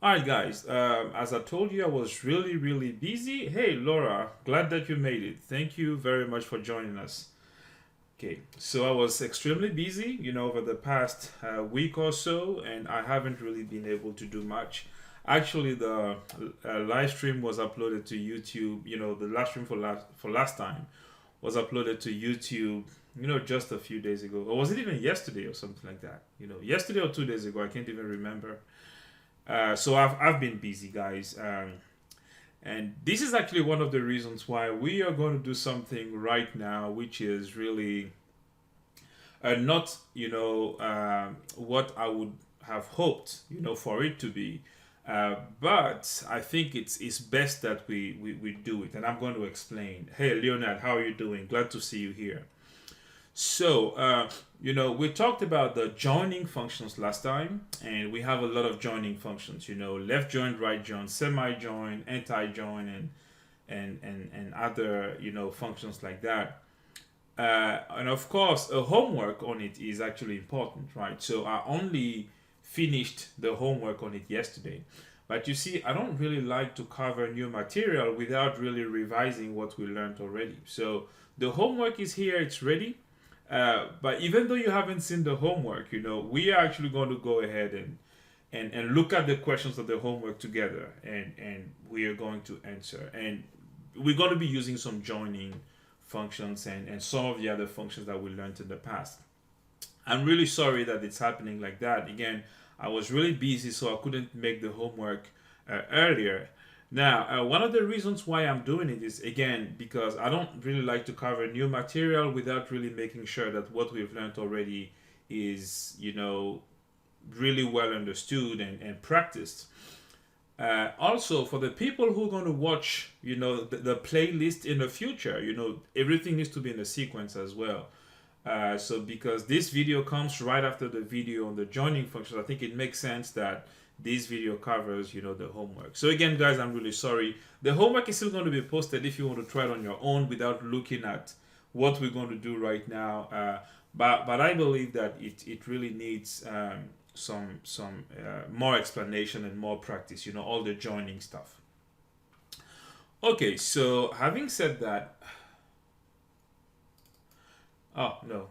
All right, guys. As I told you, I was really busy. Hey, Laura, glad that you made it. Thank you very much for joining us. Okay, so I was extremely busy, over the past week or so, and I haven't really been able to do much. Actually, the live stream was uploaded to YouTube. The live stream for last time was uploaded to YouTube. Just a few days ago, or was it even yesterday or something like that? Yesterday or 2 days ago, I can't even remember. So I've been busy, guys. And this is actually one of the reasons why we are going to do something right now, which is really not, what I would have hoped, for it to be. But I think it's best that we do it. And I'm going to explain. Hey, Leonard, how are you doing? Glad to see you here. So, we talked about the joining functions last time, and we have a lot of joining functions. Left join, right join, semi join, anti join, and other functions like that. And of course, a homework on it is actually important, right? So I only finished the homework on it yesterday. But you see, I don't really like to cover new material without really revising what we learned already. So the homework is here, it's ready. But even though you haven't seen the homework, we are actually going to go ahead and look at the questions of the homework together, and we are going to answer. And we're going to be using some joining functions and some of the other functions that we learned in the past. I'm really sorry that it's happening like that. Again, I was really busy, so I couldn't make the homework earlier. Now, one of the reasons why I'm doing it is again because I don't really like to cover new material without really making sure that what we've learned already is, really well understood and practiced. Also, for the people who are going to watch, the playlist in the future, everything needs to be in a sequence as well. So because this video comes right after the video on the joining function, I think it makes sense that this video covers, the homework. So again, guys, I'm really sorry. The homework is still going to be posted if you want to try it on your own without looking at what we're going to do right now. But I believe that it really needs some more explanation and more practice. All the joining stuff. Okay, so having said that, oh no,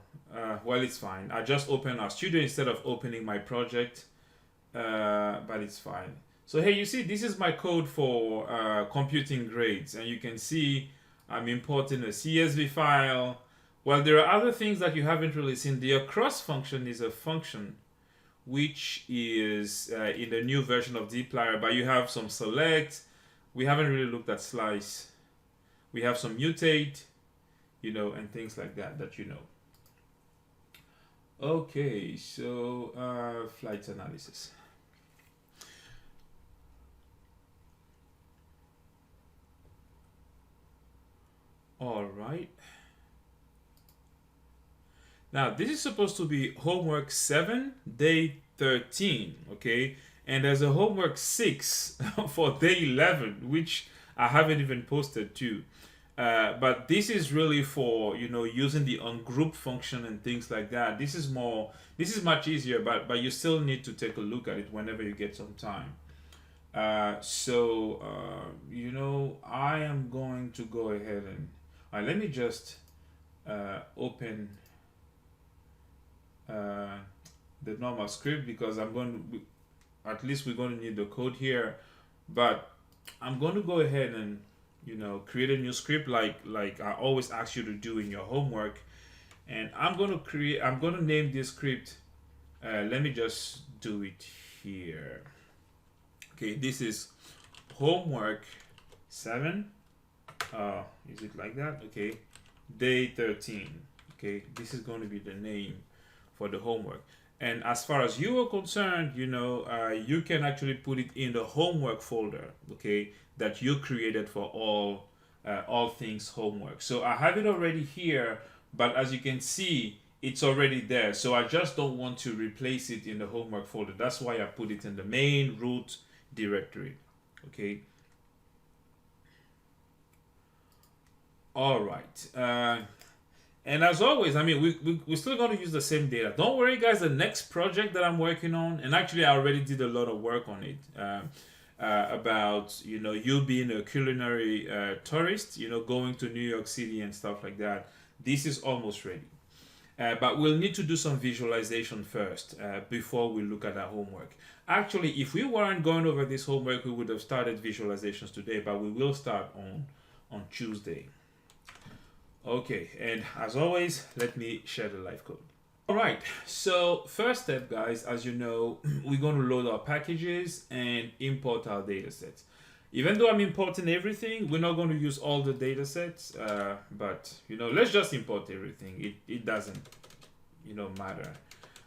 well it's fine. I just opened our studio instead of opening my project, but it's fine. So hey, you see, this is my code for computing grades, and you can see I'm importing a CSV file. Well, there are other things that you haven't really seen. The across function is a function which is in the new version of dplyr, but you have some select. We haven't really looked at slice. We have some mutate, and things like that. Okay, so flight analysis. All right. Now, this is supposed to be homework 7, day 13, okay? And there's a homework 6 for day 11, which I haven't even posted to. But this is really for, using the ungroup function and things like that. This is much easier, but you still need to take a look at it whenever you get some time. I am going to go ahead and, let me just open uh, the normal script because at least we're going to need the code here, but I'm going to go ahead and create a new script like I always ask you to do in your homework, and I'm going to name this script. Let me just do it here. Okay, this is homework 7. Is it like that? Okay, day 13. Okay, this is going to be the name for the homework. And as far as you are concerned, you can actually put it in the homework folder, okay, that you created for all things homework. So I have it already here, but as you can see, it's already there. So I just don't want to replace it in the homework folder. That's why I put it in the main root directory, okay. All right. And as always, I mean, we're still going to use the same data. Don't worry, guys. The next project that I'm working on, and actually I already did a lot of work on it, about, you being a culinary tourist, going to New York City and stuff like that. This is almost ready. But we'll need to do some visualization first before we look at our homework. Actually, if we weren't going over this homework, we would have started visualizations today, but we will start on Tuesday. Okay, and as always, let me share the live code. All right, so first step, guys, as you know, we're going to load our packages and import our data sets. Even though I'm importing everything, we're not going to use all the data sets, but, let's just import everything. It doesn't, matter.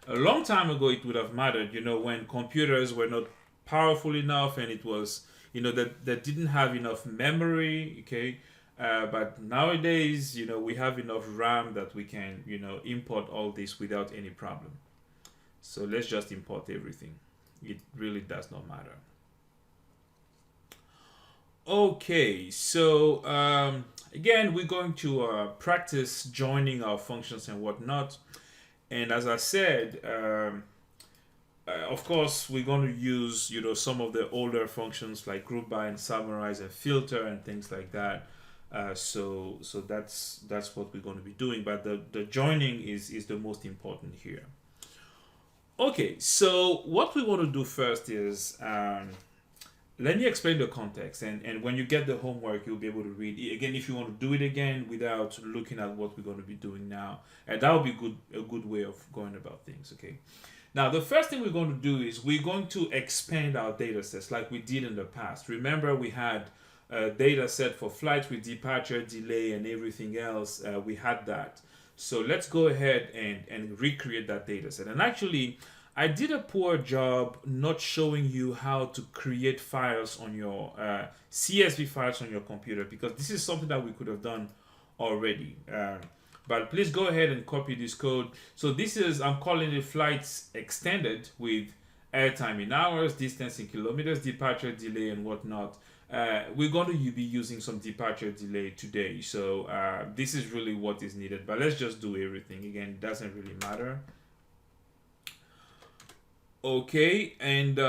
A long time ago, it would have mattered, when computers were not powerful enough and it was, that didn't have enough memory, okay? But nowadays, we have enough RAM that we can, import all this without any problem. So let's just import everything. It really does not matter. Okay, so again, we're going to practice joining our functions and whatnot. And as I said, of course, we're going to use, some of the older functions like group by and summarize and filter and things like that. So that's what we're going to be doing, but the joining is the most important here. Okay, so what we want to do first is let me explain the context, and when you get the homework, you'll be able to read it again if you want to do it again without looking at what we're going to be doing now, and that will be a good way of going about things. Okay, now the first thing we're going to do is we're going to expand our data sets like we did in the past. Remember, we had a data set for flights with departure, delay, and everything else. We had that. So let's go ahead and recreate that data set. And actually, I did a poor job not showing you how to create files on your CSV files on your computer, because this is something that we could have done already. But please go ahead and copy this code. So this is, I'm calling it flights extended with airtime in hours, distance in kilometers, departure, delay, and whatnot. We're going to be using some departure delay today. So this is really what is needed. But let's just do everything. Again, it doesn't really matter. Okay, and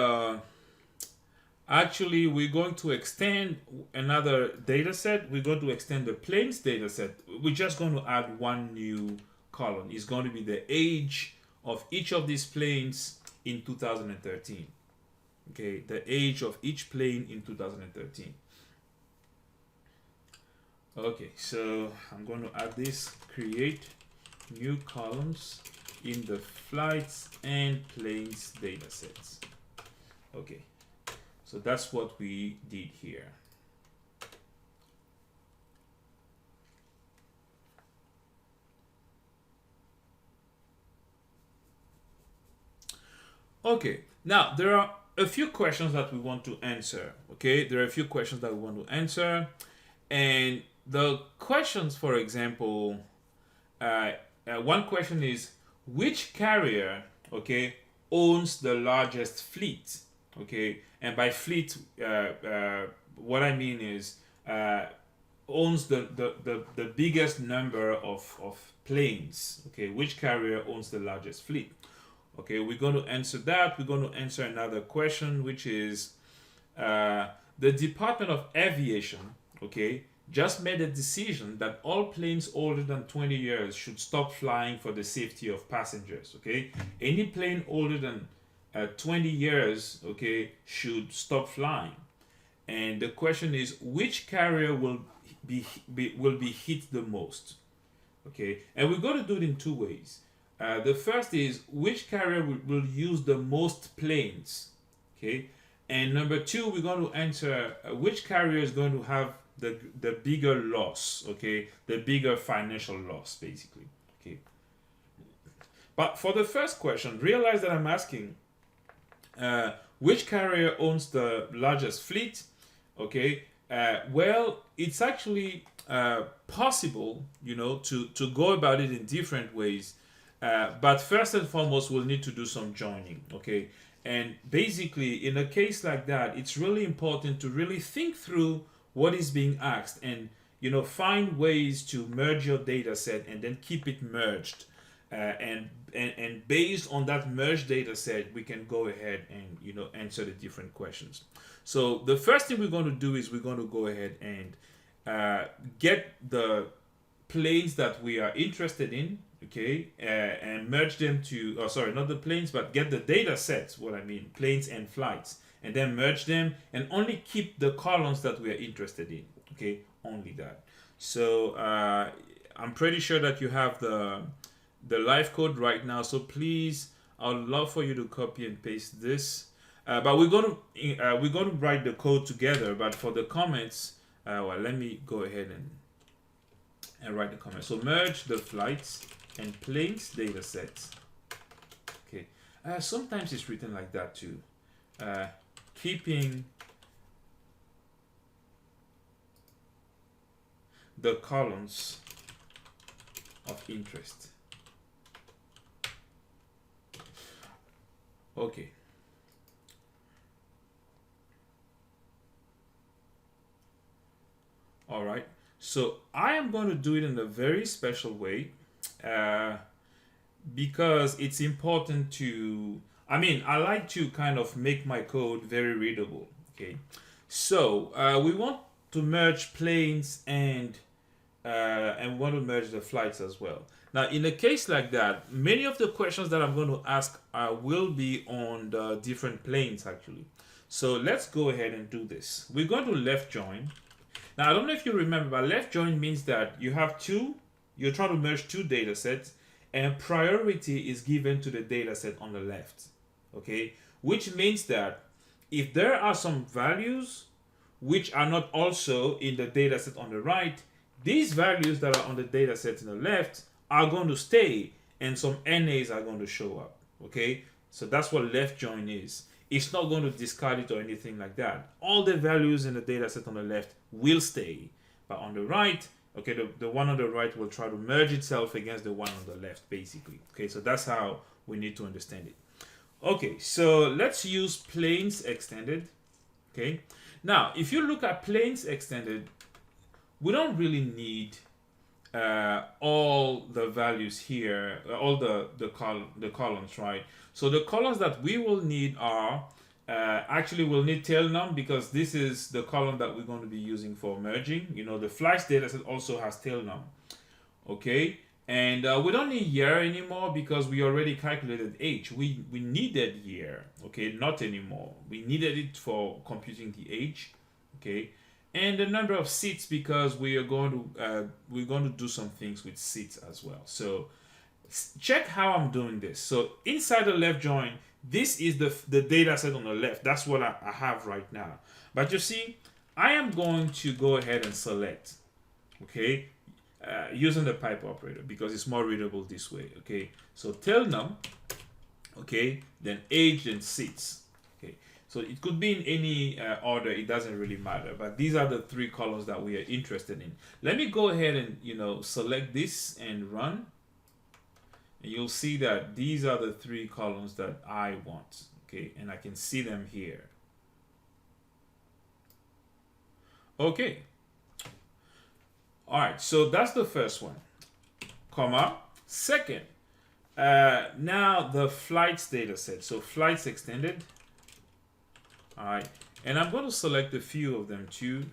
actually we're going to extend another data set. We're going to extend the planes data set. We're just going to add one new column. It's going to be the age of each of these planes in 2013. Okay, the age of each plane in 2013. Okay, so I'm going to add this, create new columns in the flights and planes data sets. Okay, so that's what we did here. Okay, now there are a few questions that we want to answer. Okay, there are a few questions that we want to answer, and the questions, for example, one question is, which carrier, okay, owns the largest fleet? Okay, and by fleet, what I mean is owns the biggest number of planes. Okay, which carrier owns the largest fleet? Okay, we're going to answer that. We're going to answer another question, which is the Department of Aviation, okay, just made a decision that all planes older than 20 years should stop flying for the safety of passengers. Okay, any plane older than 20 years, okay, should stop flying. And the question is, which carrier will be hit the most? Okay, and we're going to do it in two ways. The first is, which carrier will use the most planes? Okay, and number two, we're going to answer which carrier is going to have the bigger loss, okay, the bigger financial loss, basically. Okay, but for the first question, realize that I'm asking which carrier owns the largest fleet. Okay, well, it's actually possible, to go about it in different ways. But first and foremost, we'll need to do some joining, okay? And basically, in a case like that, it's really important to really think through what is being asked. And find ways to merge your data set and then keep it merged. And based on that merged data set, we can go ahead and answer the different questions. So the first thing we're going to do is we're going to go ahead and get the planes that we are interested in, okay, and merge them to, oh, sorry, not the planes, but get the data sets, what I mean, planes and flights, and then merge them and only keep the columns that we are interested in, okay, only that. So I'm pretty sure that you have the live code right now, so please, I would love for you to copy and paste this. But we're going to write the code together. But for the comments, well, let me go ahead and write the comment. So merge the flights and planes data sets. Okay. Sometimes it's written like that too. Keeping the columns of interest. Okay. All right. So I am going to do it in a very special way because it's important to, I like to kind of make my code very readable. Okay. So we want to merge planes and want to merge the flights as well. Now, in a case like that, many of the questions that I'm going to ask will be on the different planes actually. So let's go ahead and do this. We're going to left join. Now, I don't know if you remember, but left join means that you're trying to merge two data sets and priority is given to the data set on the left. Okay, which means that if there are some values which are not also in the data set on the right, these values that are on the data set on the left are going to stay and some NAs are going to show up. Okay, so that's what left join is. It's not going to discard it or anything like that. All the values in the data set on the left will stay, but on the right, okay, the one on the right will try to merge itself against the one on the left, basically. Okay, so that's how we need to understand it. Okay, so let's use planes extended. Okay, now if you look at planes extended, we don't really need all the values here, all the columns, right? So the columns that we will need are actually we'll need tail num because this is the column that we're going to be using for merging. The flights dataset also has tail num. Okay, and we don't need year anymore because we already calculated age. We needed year, okay, not anymore. We needed it for computing the age, okay, and the number of seats because we're going to do some things with seats as well. So check how I'm doing this. So inside the left join, this is the data set on the left. That's what I have right now. But you see, I am going to go ahead and select, okay, using the pipe operator because it's more readable this way. Okay, so tail num, okay, then age and seats. Okay, so it could be in any order. It doesn't really matter. But these are the three columns that we are interested in. Let me go ahead and select this and run. And you'll see that these are the three columns that I want, okay, and I can see them here. Okay. All right, so that's the first one, comma. Second, now the flights data set. So flights extended. All right, and I'm going to select a few of them too.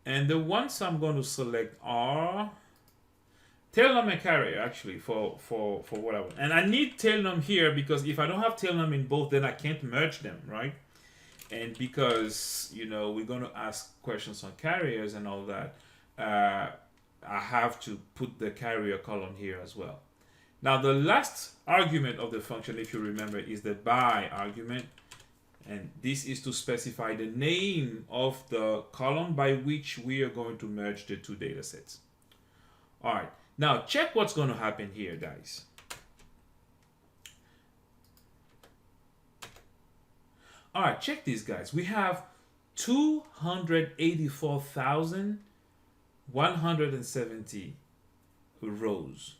And the ones I'm going to select are tail num and carrier actually for what I want. And I need tail num here because if I don't have tail num in both, then I can't merge them, right? And because we're going to ask questions on carriers and all that, I have to put the carrier column here as well. Now the last argument of the function, if you remember, is the by argument. And this is to specify the name of the column by which we are going to merge the two data sets. All right, now check what's going to happen here, guys. All right, check this, guys. We have 284,170 rows.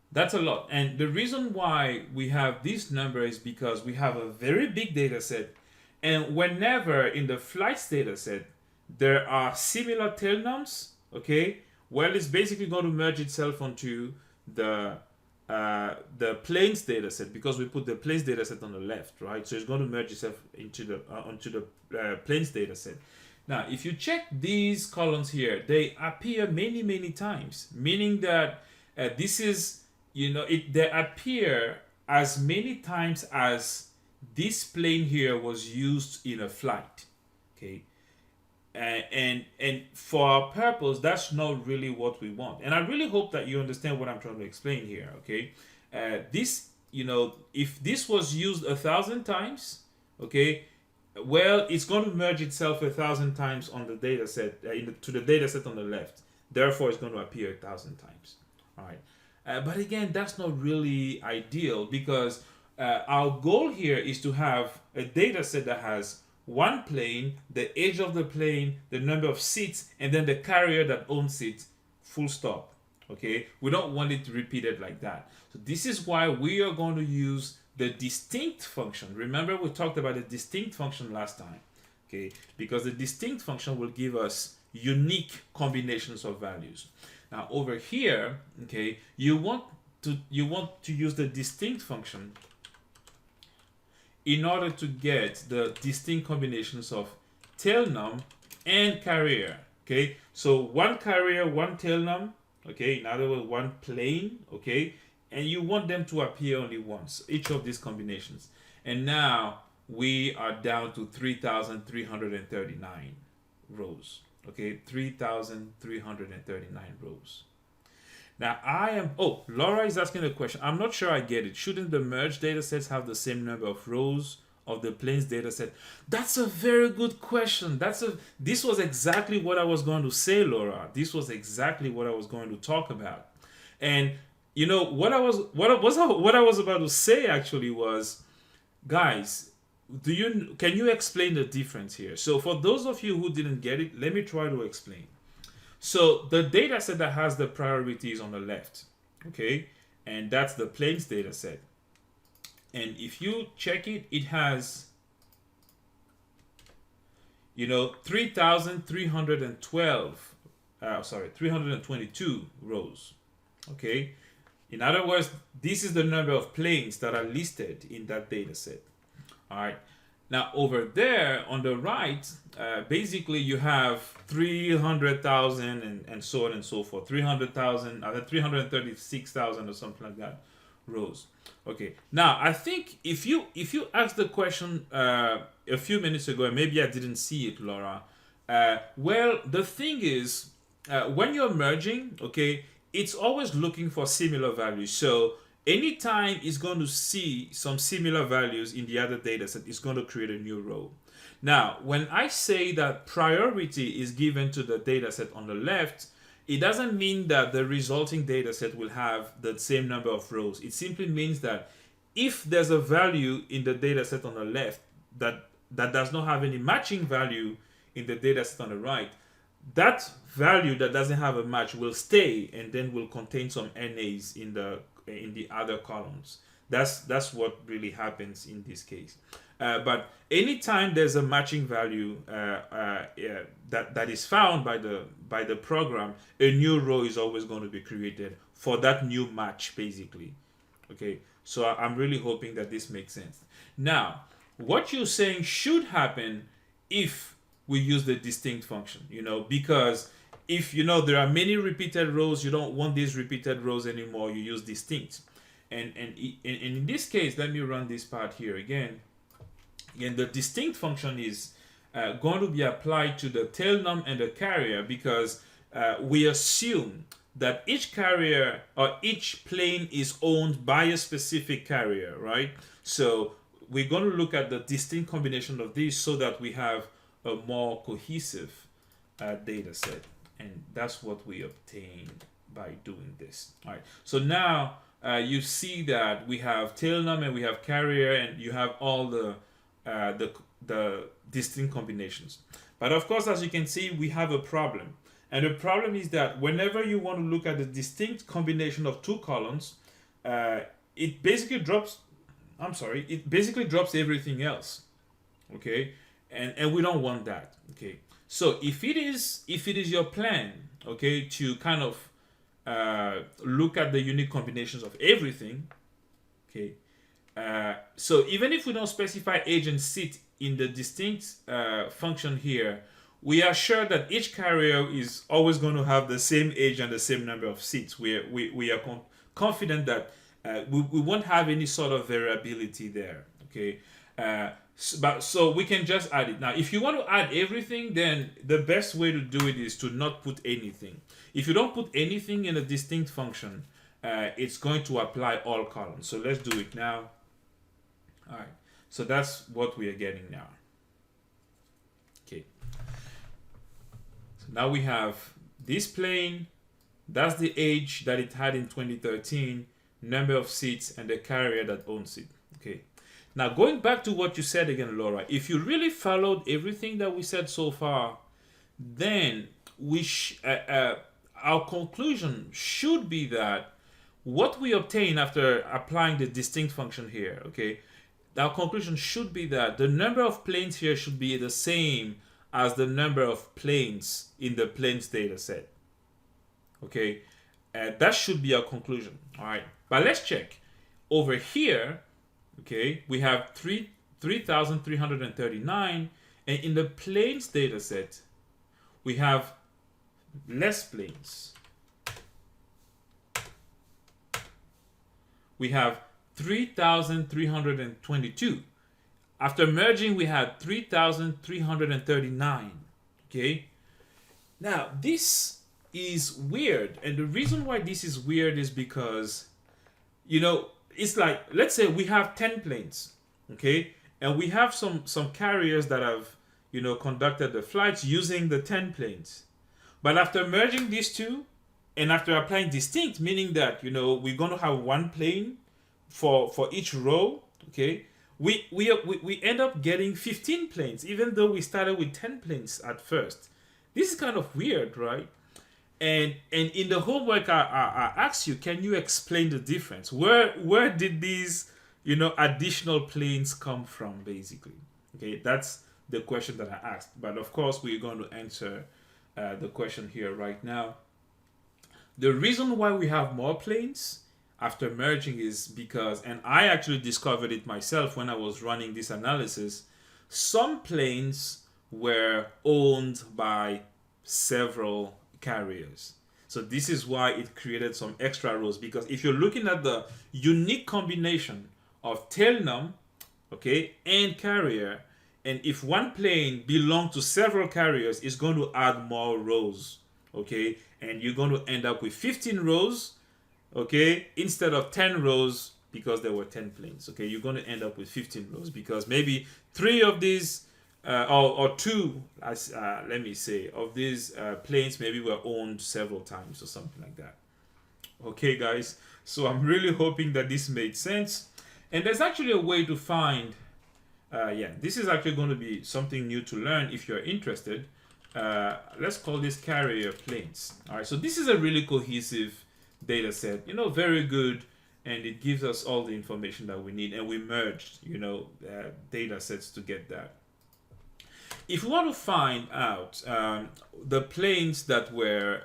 That's a lot. And the reason why we have this number is because we have a very big data set And whenever in the flights data set there are similar tail nums, okay, well, it's basically going to merge itself onto the planes data set, because we put the planes data set on the left, right? So it's going to merge itself into the onto the planes data set. Now, if you check these columns here, they appear many times, meaning that this is, they appear as many times as this plane here was used in a flight, okay? And for our purpose, that's not really what we want. And I really hope that you understand what I'm trying to explain here, okay? This, if this was used 1,000 times, okay, well, it's going to merge itself 1,000 times on the data set, to the data set on the left. Therefore, it's going to appear 1,000 times. All right. But again, that's not really ideal, because our goal here is to have a data set that has one plane, the age of the plane, the number of seats, and then the carrier that owns it, full stop. Okay, we don't want it repeated like that. So this is why we are going to use the distinct function. Remember, we talked about the distinct function last time. Okay, because the distinct function will give us unique combinations of values. Now over here, okay, you want to use the distinct function in order to get the distinct combinations of tail num and carrier. Okay, so one carrier, one tail num, okay, in other words, one plane, okay, and you want them to appear only once, each of these combinations. And now we are down to 3,339 rows, okay, 3,339 rows. Now Laura is asking a question. I'm not sure I get it. Shouldn't the merged data sets have the same number of rows of the planes data set? That's a very good question. This was exactly what I was going to say, Laura. This was exactly what I was going to talk about. And what I was about to say actually was, guys, can you explain the difference here? So for those of you who didn't get it, let me try to explain. So the data set that has the priority is on the left, okay? And that's the planes data set. And if you check it, it has, 322 rows, okay? In other words, this is the number of planes that are listed in that data set, all right? Now over there on the right, basically you have 300,000 and so on and so forth. 300,000, 336,000 or something like that rows. Okay. Now I think if you asked the question a few minutes ago, and maybe I didn't see it, Laura. Well, the thing is, when you're merging, okay, it's always looking for similar values. So anytime it's going to see some similar values in the other data set, it's going to create a new row. Now, when I say that priority is given to the data set on the left, it doesn't mean that the resulting data set will have the same number of rows. It simply means that if there's a value in the data set on the left that does not have any matching value in the data set on the right, that value that doesn't have a match will stay and then will contain some NAs in the other columns. That's what really happens in this case. But anytime there's a matching value that is found by the program, a new row is always going to be created for that new match, basically. Okay, so I'm really hoping that this makes sense. Now, what you're saying should happen if we use the distinct function, because if there are many repeated rows, you don't want these repeated rows anymore, you use distinct. And in this case, let me run this part here again. Again, the distinct function is going to be applied to the tail num and the carrier, because we assume that each carrier or each plane is owned by a specific carrier, right? So we're going to look at the distinct combination of these so that we have a more cohesive data set. And that's what we obtain by doing this. All right. So now you see that we have tail num and we have carrier, and you have all the distinct combinations. But of course, as you can see, we have a problem. And the problem is that whenever you want to look at the distinct combination of two columns, it basically drops everything else. Okay, and we don't want that. Okay, so if it is your plan, okay, to kind of look at the unique combinations of everything, okay, so even if we don't specify age and seat in the distinct function here, we are sure that each carrier is always going to have the same age and the same number of seats. We are confident that we won't have any sort of variability there. Okay, so we can just add it. Now, if you want to add everything, then the best way to do it is to not put anything. If you don't put anything in a distinct function, it's going to apply all columns. So let's do it now. All right, so that's what we are getting now. Okay, so now we have this plane, that's the age that it had in 2013, number of seats, and the carrier that owns it. Okay, now going back to what you said again, Laura, if you really followed everything that we said so far, then our conclusion should be that what we obtain after applying the distinct function here, okay, our conclusion should be that the number of planes here should be the same as the number of planes in the planes data set. Okay, that should be our conclusion. All right, but let's check. Over here, okay, we have 3,339, and in the planes data set, we have less planes. We have 3,322. After merging, we had 3,339. Okay. Now, this is weird. And the reason why this is weird is because, it's like, let's say we have 10 planes. Okay. And we have some carriers that have, conducted the flights using the 10 planes. But after merging these two, and after applying distinct, meaning that, we're going to have one plane for each row, okay, we end up getting 15 planes, even though we started with 10 planes at first. This is kind of weird, right? And in the homework, I asked you, can you explain the difference? Where did these, additional planes come from, basically? Okay, that's the question that I asked. But of course, we're going to answer the question here right now. The reason why we have more planes after merging is because, and I actually discovered it myself when I was running this analysis, some planes were owned by several carriers. So this is why it created some extra rows, because if you're looking at the unique combination of tail num, okay, and carrier, and if one plane belongs to several carriers, it's going to add more rows, okay, and you're going to end up with 15 rows, okay, instead of 10 rows, because there were 10 planes. Okay, you're going to end up with 15 rows because maybe 3 of these or 2, let me say, of these planes maybe were owned several times or something like that. Okay, guys, so I'm really hoping that this made sense. And there's actually a way to find this is actually going to be something new to learn if you're interested. Let's call this carrier planes. All right, so this is a really cohesive data set, very good, and it gives us all the information that we need, and we merged data sets to get that. If we want to find out the planes that were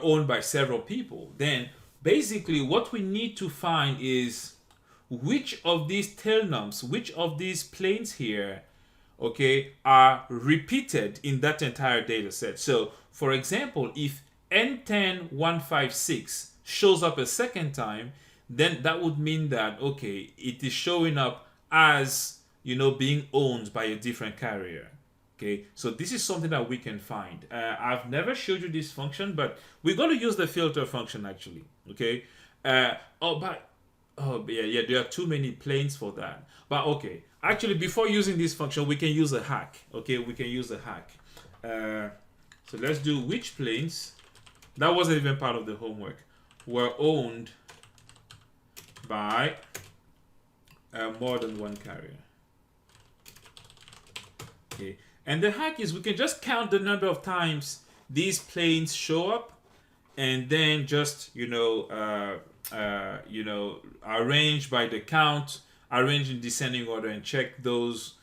owned by several people, then basically what we need to find is which of these tail nums, which of these planes here, okay, are repeated in that entire data set. So, for example, if N10156 shows up a second time, then that would mean that, okay, it is showing up as, being owned by a different carrier. Okay, so this is something that we can find. I've never showed you this function, but we're going to use the filter function actually. Okay, there are too many planes for that. But okay, actually, before using this function, we can use a hack. Okay, we can use a hack. So let's do which planes, that wasn't even part of the homework, were owned by more than one carrier. Okay, and the hack is we can just count the number of times these planes show up, and then just arrange by the count, arrange in descending order, and check those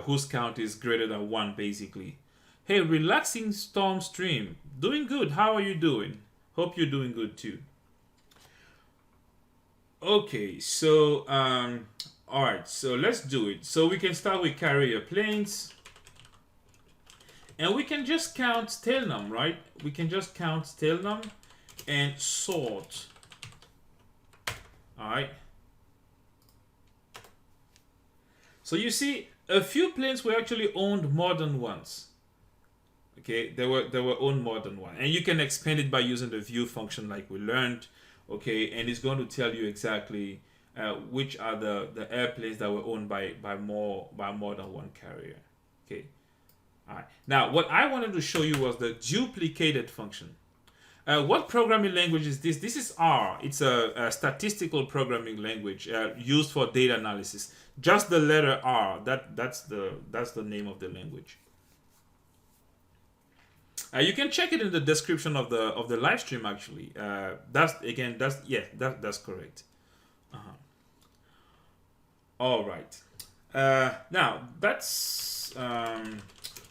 whose count is greater than 1, basically. Hey, relaxing storm stream. Doing good. How are you doing? Hope you're doing good too. Okay, so all right, so let's do it. So we can start with carrier planes, and we can just count tail num, right? We can just count tail num and sort. All right. So you see, a few planes were actually owned more than once. Okay, they were owned more than one, and you can expand it by using the view function like we learned. Okay, and it's going to tell you exactly which are the airplanes that were owned by more than one carrier. Okay, all right. Now, what I wanted to show you was the duplicated function. What programming language is this? This is R. It's a statistical programming language used for data analysis. Just the letter R. That's the name of the language. You can check it in the description of the live stream. Actually, that's correct. Uh-huh. All right. Now that's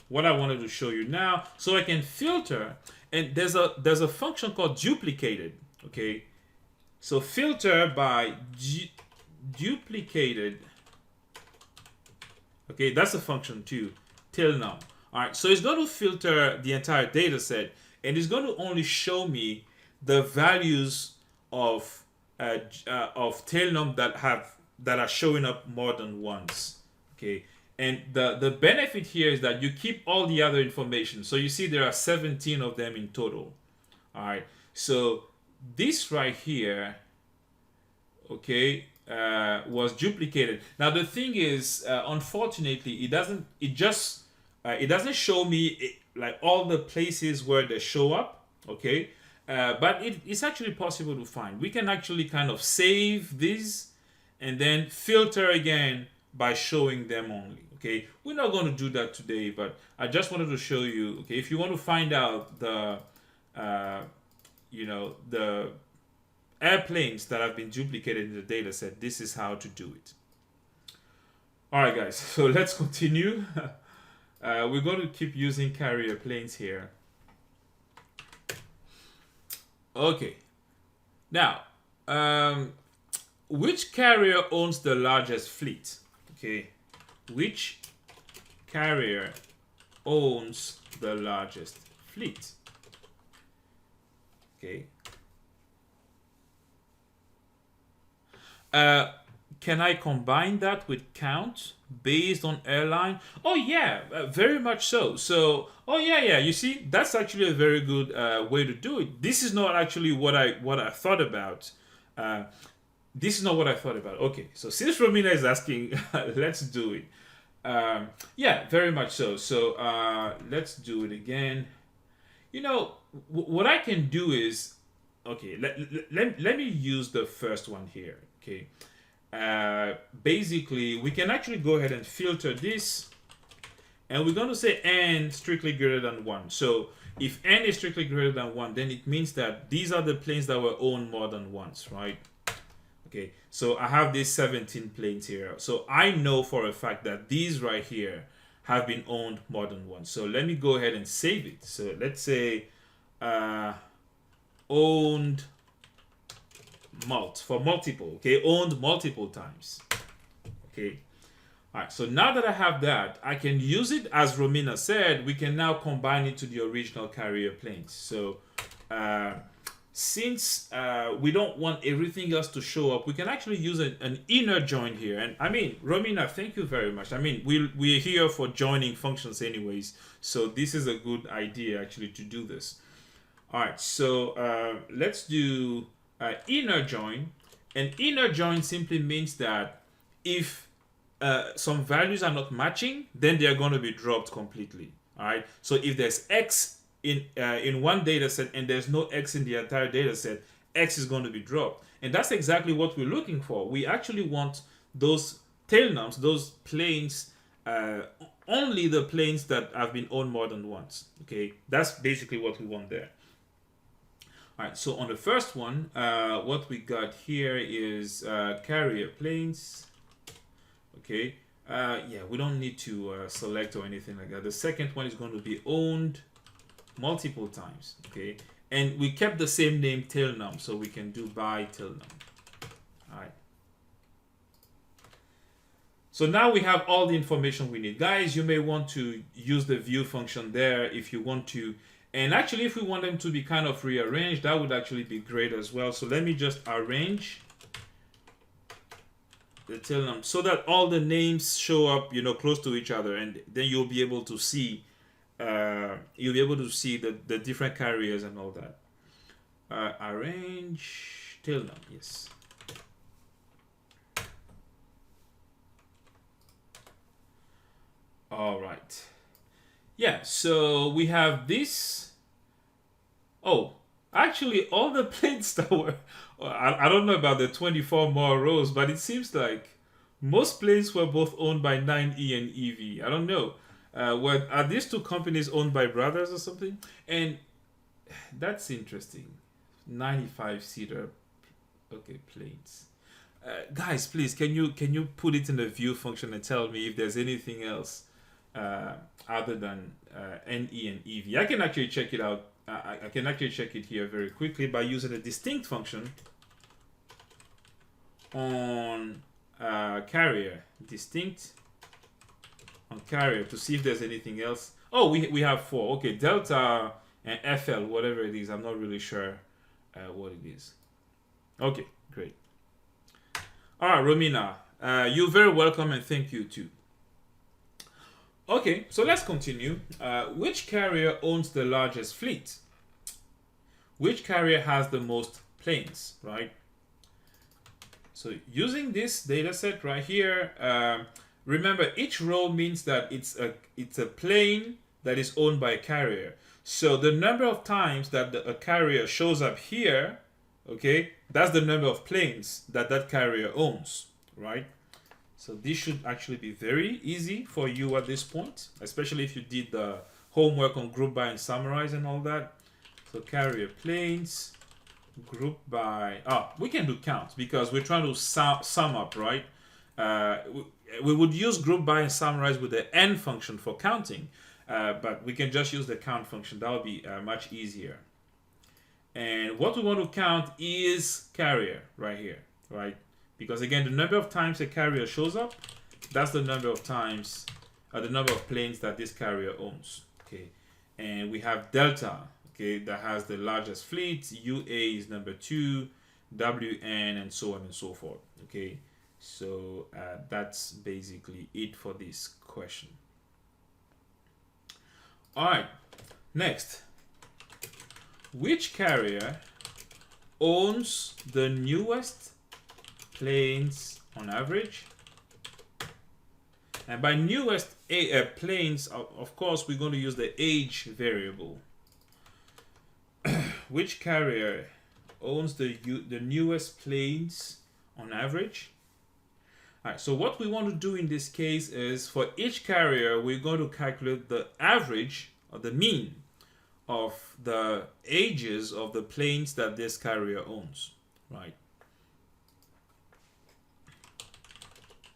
what I wanted to show you now. So I can filter, and there's a function called duplicated. Okay, so filter by duplicated. Okay, that's a function too. Till now. All right, so it's going to filter the entire data set, and it's going to only show me the values of tail num that are showing up more than once. Okay, and the benefit here is that you keep all the other information. So you see there are 17 of them in total. All right, so this right here, okay, was duplicated. Now the thing is, unfortunately, it doesn't show me like all the places where they show up, okay? But it's actually possible to find. We can actually kind of save these and then filter again by showing them only, okay? We're not going to do that today, but I just wanted to show you, okay? If you want to find out the airplanes that have been duplicated in the data set, this is how to do it. All right, guys, so let's continue. We're going to keep using carrier planes here. Okay. Now, which carrier owns the largest fleet? Okay. Which carrier owns the largest fleet? Okay. Can I combine that with count based on airline? Oh yeah, very much so. So, oh yeah. You see, that's actually a very good way to do it. This is not actually what I thought about. This is not what I thought about. Okay, so since Romina is asking, let's do it. Yeah, very much so. So let's do it again. What I can do is, okay, let me use the first one here. Okay. Basically, we can actually go ahead and filter this, and we're going to say n strictly greater than 1. So if n is strictly greater than 1, then it means that these are the planes that were owned more than once, right? Okay, so I have these 17 planes here. So I know for a fact that these right here have been owned more than once. So let me go ahead and save it. So let's say owned multiple, okay, owned multiple times. Okay, all right, so now that I have that, I can use it. As Romina said, we can now combine it to the original carrier planes. So since we don't want everything else to show up, we can actually use an inner join here. And I mean, Romina, thank you very much. I mean, we're here for joining functions anyways, so this is a good idea actually to do this. All right, so let's do inner join. And inner join simply means that if some values are not matching, then they are going to be dropped completely. All right, so if there's x in one data set and there's no x in the entire data set, x is going to be dropped. And that's exactly what we're looking for. We actually want those tail nums, those planes, only the planes that have been owned more than once. Okay, that's basically what we want there. All right, so on the first one, what we got here is carrier planes. Okay, yeah, we don't need to select or anything like that. The second one is going to be owned multiple times. Okay, and we kept the same name tail num, so we can do by tail num. All right. So now we have all the information we need. Guys, you may want to use the view function there if you want to. And actually, if we want them to be kind of rearranged, that would actually be great as well. So let me just arrange the tail num so that all the names show up, close to each other, and then you'll be able to see the different carriers and all that. Arrange tail num, yes. All right. Yeah, so we have this. Oh, actually, all the planes that were. I don't know about the 24 more rows, but it seems like most planes were both owned by 9E and EV. I don't know. Are these two companies owned by brothers or something? And that's interesting. 95-seater, okay, planes. Guys, please, can you put it in the view function and tell me if there's anything else other than NE and EV? I can actually check it out. I can actually check it here very quickly by using a distinct function on carrier. Distinct on carrier to see if there's anything else. Oh, we have 4. Okay, delta and FL, whatever it is. I'm not really sure what it is. Okay, great. All right, Romina, you're very welcome and thank you too. Okay, so let's continue. Which carrier owns the largest fleet? Which carrier has the most planes, right? So using this data set right here, remember each row means that it's a plane that is owned by a carrier. So the number of times that a carrier shows up here, okay, that's the number of planes that carrier owns, right? So this should actually be very easy for you at this point, especially if you did the homework on group by and summarize and all that. So carrier planes, group by, we can do count because we're trying to sum up, right? We would use group by and summarize with the n function for counting, but we can just use the count function. That would be much easier. And what we want to count is carrier right here, right? Because again, the number of times a carrier shows up, that's the number of times, the number of planes that this carrier owns. Okay, and we have delta, okay, that has the largest fleet. UA is number 2, WN, and so on and so forth. Okay, so that's basically it for this question. All right, next. Which carrier owns the newest planes on average? And by newest planes, of course, we're going to use the age variable. Which carrier owns the newest planes on average? All right, so what we want to do in this case is for each carrier, we're going to calculate the average or the mean of the ages of the planes that this carrier owns, right?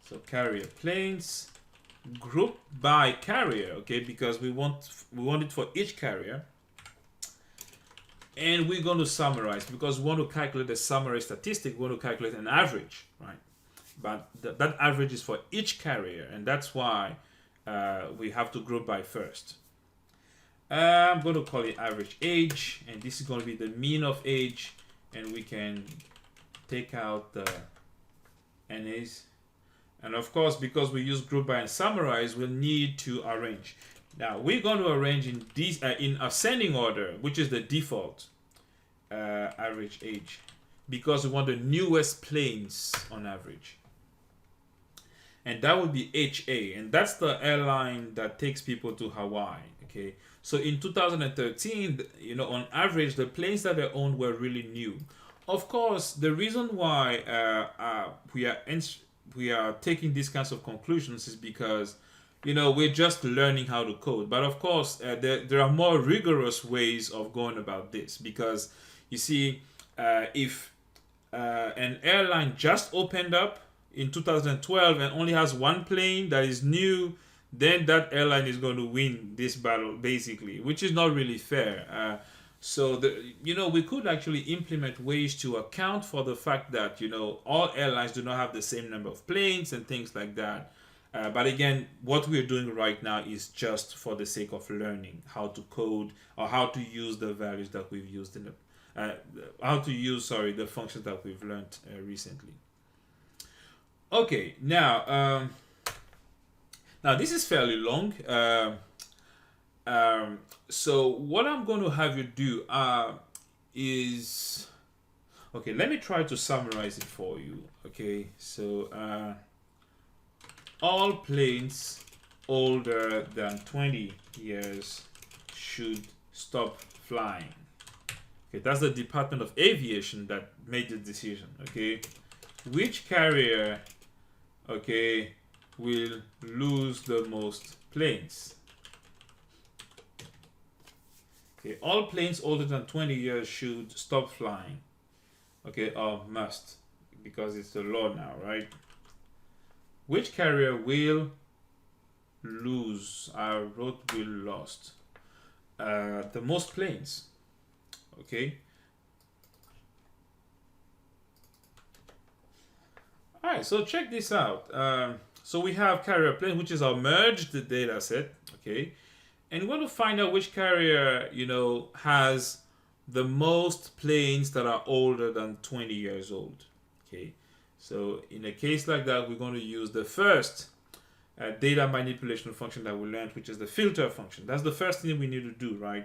So carrier planes, group by carrier, okay, because we want it for each carrier. And we're going to summarize because we want to calculate the summary statistic, we want to calculate an average, right? But that average is for each carrier, and that's why we have to group by first. I'm going to call it average age, and this is going to be the mean of age, and we can take out the NAs. And of course, because we use group by and summarize, we'll need to arrange. Now, we're going to arrange in these in ascending order, which is the default average age, because we want the newest planes on average. And that would be HA, and that's the airline that takes people to Hawaii, okay? So in 2013, on average, the planes that they owned were really new. Of course, the reason why we are taking these kinds of conclusions is because, we're just learning how to code. But of course, there are more rigorous ways of going about this because, You see, if an airline just opened up in 2012 and only has one plane that is new, then that airline is going to win this battle, basically, which is not really fair. We could actually implement ways to account for the fact that all airlines do not have the same number of planes and things like that. But again, what we're doing right now is just for the sake of learning how to code or how to use the values that we've used in the functions that we've learned recently. Okay, now this is fairly long. So what I'm going to have you do is, okay, let me try to summarize it for you. Okay, so all planes older than 20 years should stop flying. Okay, that's the Department of Aviation that made the decision. Okay, which carrier, okay, will lose the most planes? Okay, all planes older than 20 years should stop flying. Okay, or must, because it's the law now, right? Which carrier will lose? I wrote will lost. The most planes. Okay. Alright, so check this out. So we have carrier plane, which is our merged data set. Okay. And we want to find out which carrier, has the most planes that are older than 20 years old. Okay. So in a case like that, we're going to use the first data manipulation function that we learned, which is the filter function. That's the first thing we need to do, right?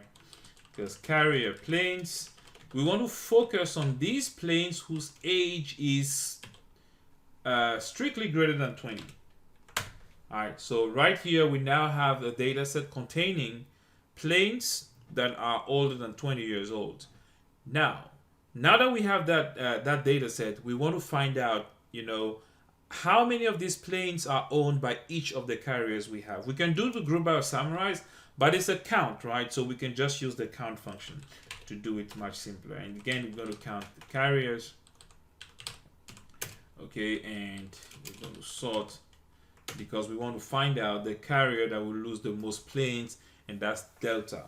Because carrier planes, we want to focus on these planes whose age is strictly greater than 20. All right, so right here we now have a data set containing planes that are older than 20 years old. Now that we have that data set, we want to find out, how many of these planes are owned by each of the carriers we have. We can do the group by or summarize, but it's a count, right? So we can just use the count function to do it much simpler. And again, we're going to count the carriers. Okay, and we're going to sort, because we want to find out the carrier that will lose the most planes, and that's Delta.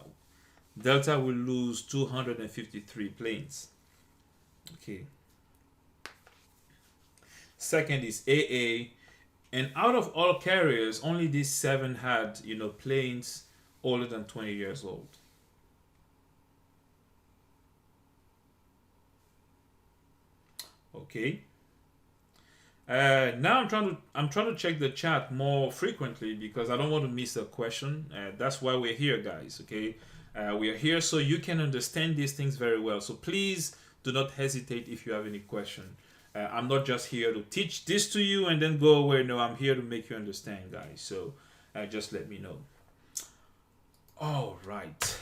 Delta will lose 253 planes. Okay. Second is AA, and out of all carriers, only these 7 had, planes older than 20 years old. Okay. Now I'm trying to check the chat more frequently because I don't want to miss a question. That's why we're here, guys. Okay, we are here so you can understand these things very well. So please do not hesitate if you have any question. I'm not just here to teach this to you and then go away. No, I'm here to make you understand, guys. So just let me know. All right.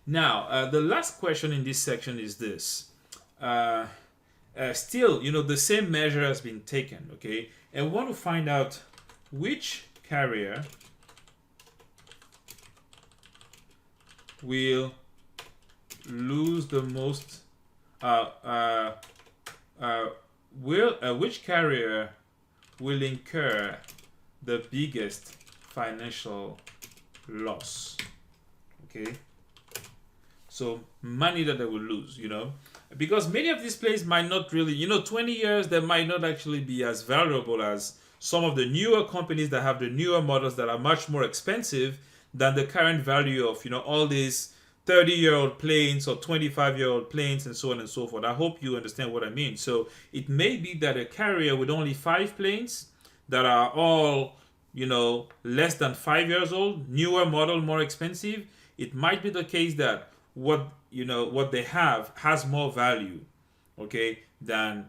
Now the last question in this section is this. Still, the same measure has been taken, okay? And we want to find out which carrier will lose the most, which carrier will incur the biggest financial loss, okay? So money that they will lose, because many of these planes might not really, 20 years, they might not actually be as valuable as some of the newer companies that have the newer models that are much more expensive than the current value of, all these 30-year-old planes or 25-year-old planes and so on and so forth. I hope you understand what I mean. So it may be that a carrier with only 5 planes that are all, less than 5 years old, newer model, more expensive, it might be the case that what they have has more value, okay, than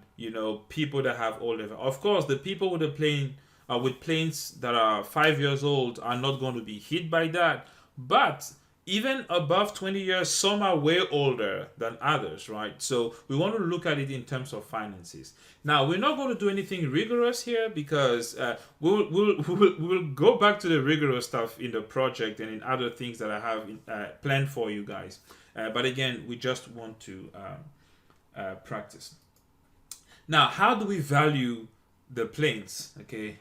people that have older. Of course, the people with the plane with planes that are 5 years old are not going to be hit by that, but even above 20 years, some are way older than others, right? So we want to look at it in terms of finances. Now, we're not going to do anything rigorous here because we'll go back to the rigorous stuff in the project and in other things that I have planned for you guys. But again, we just want to practice. Now, how do we value the planes? Okay,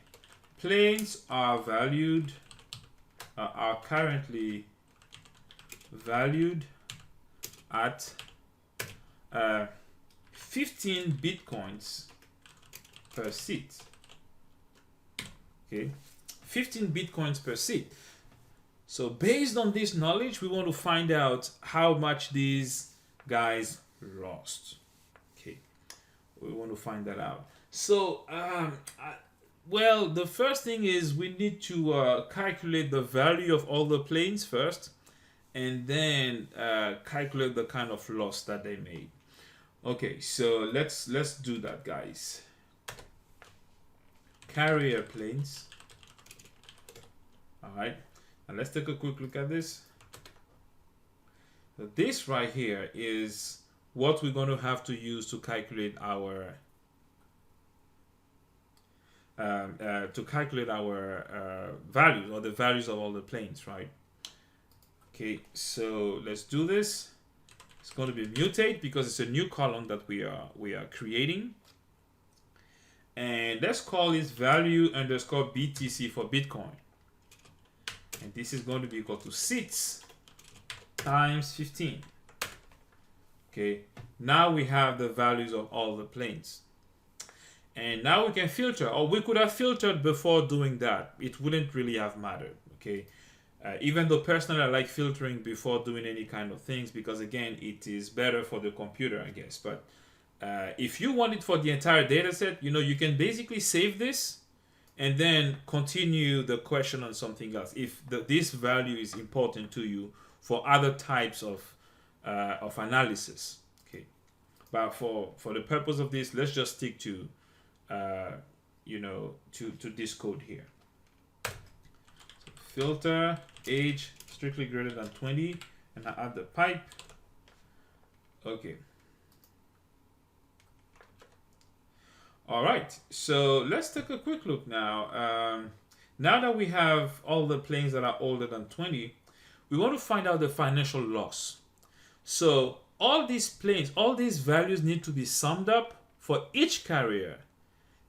planes are valued, are currently valued at 15 bitcoins per seat. Okay, 15 bitcoins per seat. So based on this knowledge, we want to find out how much these guys lost. Okay, we want to find that out. So, well, the first thing is we need to calculate the value of all the planes first, and then calculate the kind of loss that they made. Okay, so let's do that, guys. Carrier planes. All right, and let's take a quick look at this. So this right here is what we're going to have to use to calculate our values, or the values of all the planes, right? Okay, so let's do this. It's going to be mutate because it's a new column that we are creating, and let's call this value underscore BTC for Bitcoin, and this is going to be equal to seats times 15. Okay, now we have the values of all the planes, and now we can filter, or we could have filtered before doing that. It wouldn't really have mattered. Okay, even though personally I like filtering before doing any kind of things, because again, it is better for the computer, I guess. But if you want it for the entire data set, you can basically save this and then continue the question on something else if this value is important to you for other types of analysis. Okay, but for the purpose of this, let's just stick to to this code here. So filter age strictly greater than 20, and I add the pipe. Okay. All right, so let's take a quick look now. Now that we have all the planes that are older than 20, we want to find out the financial loss. So all these planes, all these values need to be summed up for each carrier,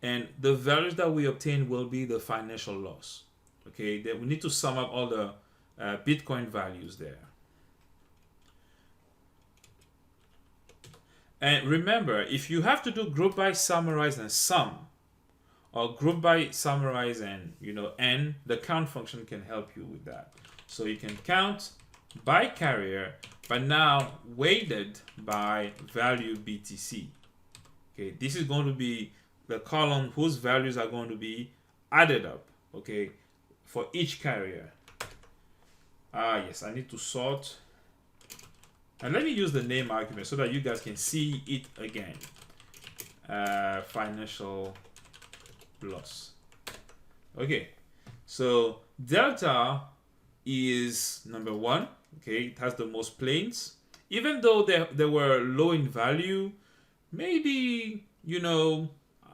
and the values that we obtain will be the financial loss. Okay, then we need to sum up all the Bitcoin values there. And remember, if you have to do group by, summarize, and sum, or group by, summarize, and n, the count function can help you with that. So you can count by carrier, but now weighted by value BTC. Okay, this is going to be the column whose values are going to be added up. Okay, for each carrier. Yes, I need to sort. And let me use the name argument so that you guys can see it again. Financial loss. Okay, so delta is number 1. Okay, it has the most planes. Even though they were low in value, maybe,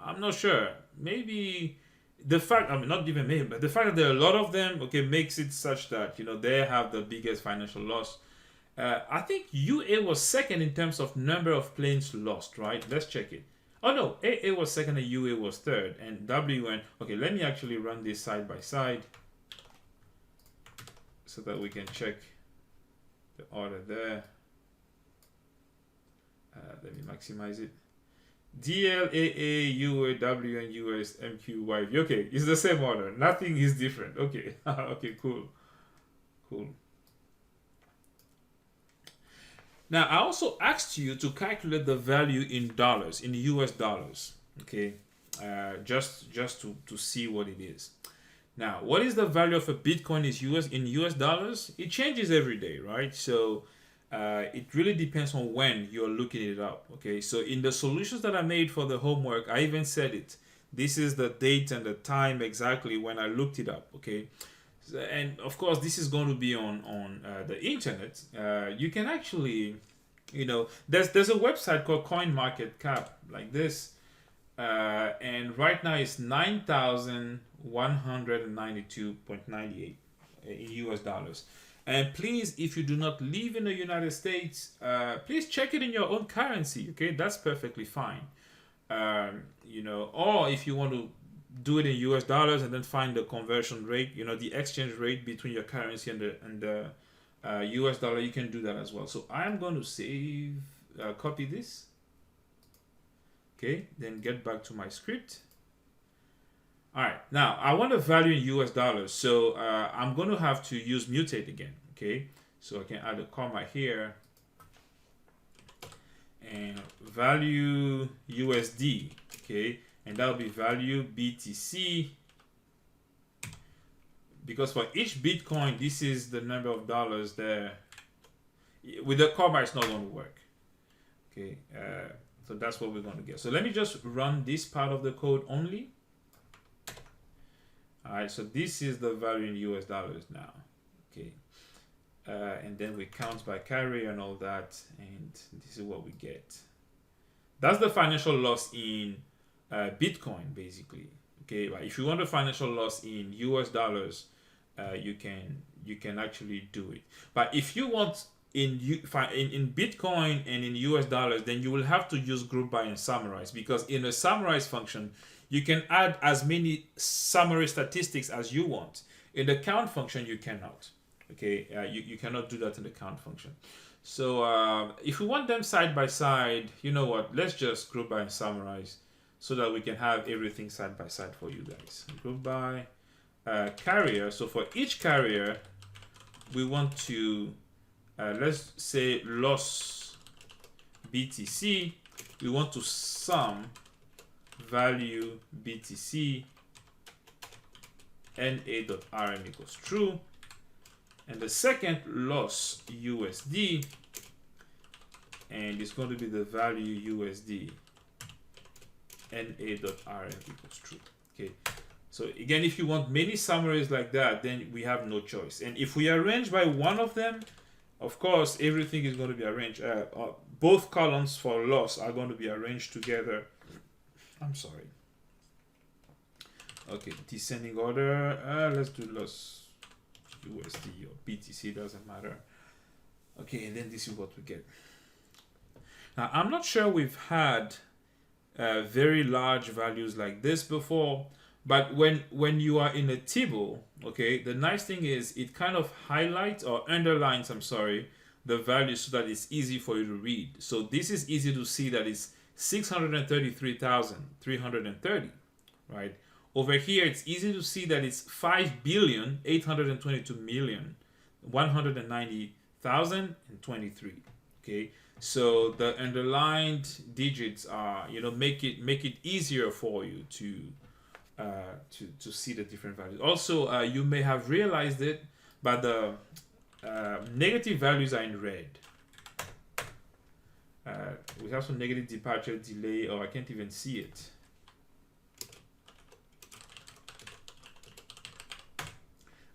I'm not sure. Maybe the fact, not even maybe, but the fact that there are a lot of them, okay, makes it such that, they have the biggest financial loss. I think UA was second in terms of number of planes lost, right? Let's check it. Oh no, AA was second and UA was third, and WN. Okay, let me actually run this side by side so that we can check the order there. Let me maximize it. DL, AA, UA, WN, US, MQ, YV. Okay, it's the same order. Nothing is different. Okay, okay, cool. Now, I also asked you to calculate the value in dollars, in US dollars, okay? Just to see what it is. Now, what is the value of a Bitcoin in US dollars? It changes every day, right? So it really depends on when you're looking it up, okay? So in the solutions that I made for the homework, I even said it. This is the date and the time exactly when I looked it up, okay? And of course, this is going to be on the internet. You can actually, there's a website called CoinMarketCap like this, and right now it's 9,192.98 in US dollars. And please, if you do not live in the United States, please check it in your own currency. Okay, that's perfectly fine. Or if you want to do it in US dollars and then find the conversion rate, the exchange rate between your currency and the US dollar, you can do that as well. So I'm going to save, copy this. Okay, then get back to my script. All right, now I want a value in US dollars, so I'm going to have to use mutate again. Okay, so I can add a comma here and value USD. Okay, and that'll be value BTC, because for each Bitcoin, this is the number of dollars there. With the comma, it's not going to work. Okay, so that's what we're going to get. So let me just run this part of the code only. All right, so this is the value in US dollars now. Okay, and then we count by carrier and all that, and this is what we get. That's the financial loss in Bitcoin, basically. Okay, but if you want a financial loss in US dollars, you can actually do it. But if you want in Bitcoin and in US dollars, then you will have to use group by and summarize, because in a summarize function, you can add as many summary statistics as you want. In the count function, you cannot. Okay, you cannot do that in the count function. So if we want them side by side, you know what? Let's just group by and summarize so that we can have everything side by side for you guys. Group by carrier. So for each carrier, we want to, let's say loss BTC. We want to sum value BTC na.rm equals true, and the second loss USD, and it's going to be the value USD na.rm equals true. Okay, so again, if you want many summaries like that, then we have no choice. And if we arrange by one of them, of course everything is going to be arranged. Both columns for loss are going to be arranged together. I'm sorry. Okay, descending order. Let's do loss USD or BTC, doesn't matter. Okay, and then this is what we get. Now, I'm not sure we've had very large values like this before, but when you are in a table, okay, the nice thing is it kind of highlights or underlines, I'm sorry, the value so that it's easy for you to read. So this is easy to see that it's 633,330, right? Over here, it's easy to see that it's 5,822,190,023. Okay, so the underlined digits are, make it easier for you to see the different values. Also, you may have realized it, but the negative values are in red. We have some negative departure delay, or I can't even see it.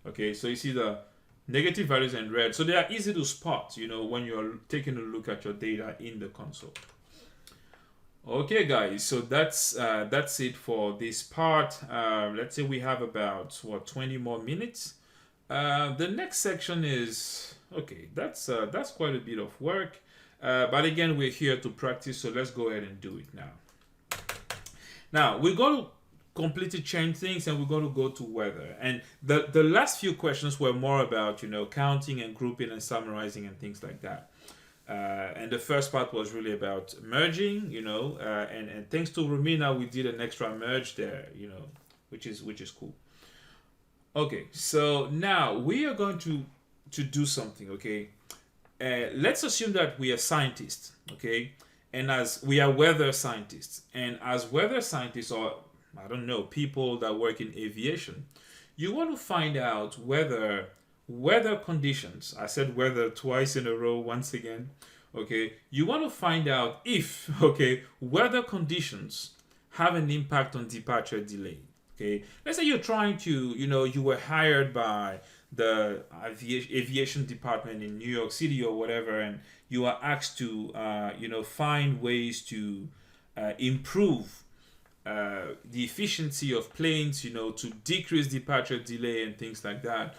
Okay, so you see the negative values in red. So they are easy to spot, when you're taking a look at your data in the console. Okay, guys, so that's it for this part. Let's say we have about 20 more minutes. The next section is okay. That's quite a bit of work. But again, we're here to practice, so let's go ahead and do it now. Now, we're going to completely change things, and we're going to go to weather. And the last few questions were more about, counting and grouping and summarizing and things like that. And the first part was really about merging, and thanks to Romina, we did an extra merge there, which is cool. Okay, so now we are going to do something, okay? Let's assume that we are scientists, okay? And as we are weather scientists, and as weather scientists, or I don't know, people that work in aviation, you want to find out whether weather conditions, I said weather twice in a row once again, okay? You want to find out if, okay, weather conditions have an impact on departure delay, okay? Let's say you're trying to, you were hired by the aviation department in New York City or whatever, and you are asked to find ways to improve the efficiency of planes, to decrease departure delay and things like that.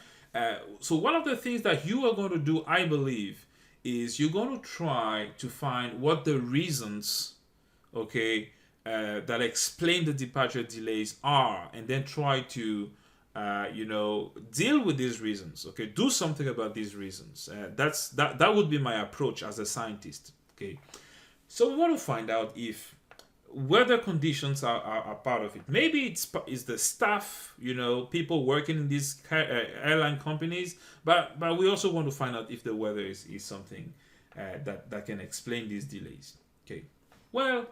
So one of the things that you are going to do, I believe, is you're going to try to find what the reasons, okay, that explain the departure delays are, and then try to, deal with these reasons. Okay, do something about these reasons. That would be my approach as a scientist. Okay, so we want to find out if weather conditions are part of it. Maybe it's the staff, people working in these airline companies, but we also want to find out if the weather is something that can explain these delays. Okay, well,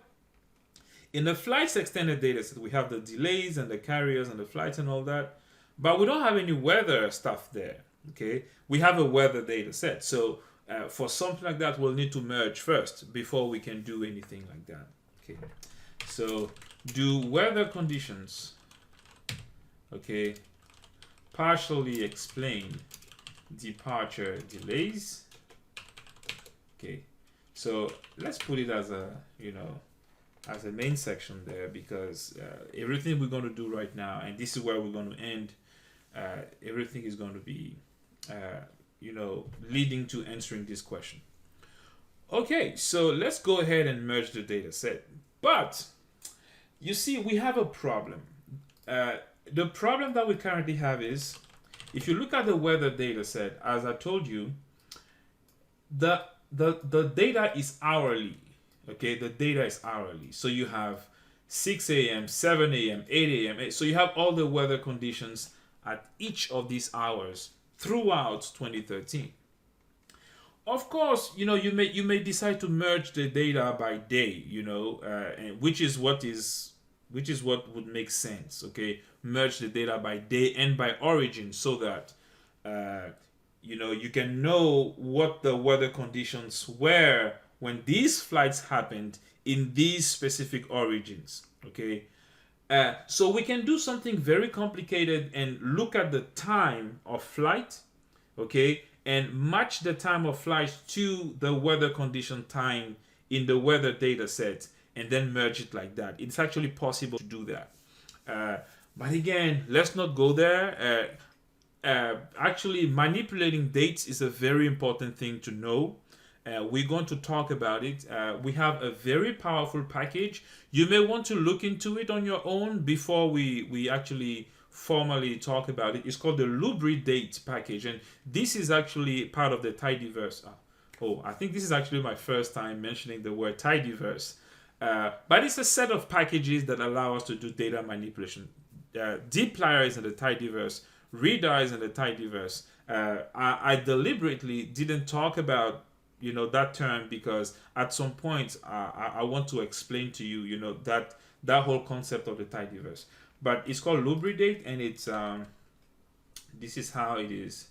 in the flights extended data set, we have the delays and the carriers and the flights and all that, but we don't have any weather stuff there. Okay, we have a weather data set, so for something like that, we'll need to merge first before we can do anything like that. Okay, so do weather conditions, okay, partially explain departure delays? Okay, so let's put it as a, as a main section there, because everything we're going to do right now, and this is where we're going to end, everything is going to be, leading to answering this question. Okay, so let's go ahead and merge the data set. But you see, we have a problem. The problem that we currently have is, if you look at the weather data set, as I told you, the data is hourly. Okay, the data is hourly. So you have 6 a.m., 7 a.m., 8 a.m. So you have all the weather conditions at each of these hours throughout 2013. Of course, you may decide to merge the data by day, and which is what would make sense. Okay, merge the data by day and by origin, so that you can know what the weather conditions were when these flights happened in these specific origins. Okay, so we can do something very complicated and look at the time of flight. Okay, and match the time of flight to the weather condition time in the weather data set, and then merge it like that. It's actually possible to do that. But again, let's not go there. Actually, manipulating dates is a very important thing to know. We're going to talk about it. We have a very powerful package. You may want to look into it on your own before we actually formally talk about it. It's called the Lubridate package, and this is actually part of the tidyverse. I think this is actually my first time mentioning the word tidyverse, but it's a set of packages that allow us to do data manipulation. dplyr is in the tidyverse, reader is in the tidyverse. I deliberately didn't talk about that term because at some point I want to explain to you that whole concept of the tidyverse. But it's called Lubridate, and it's this is how it is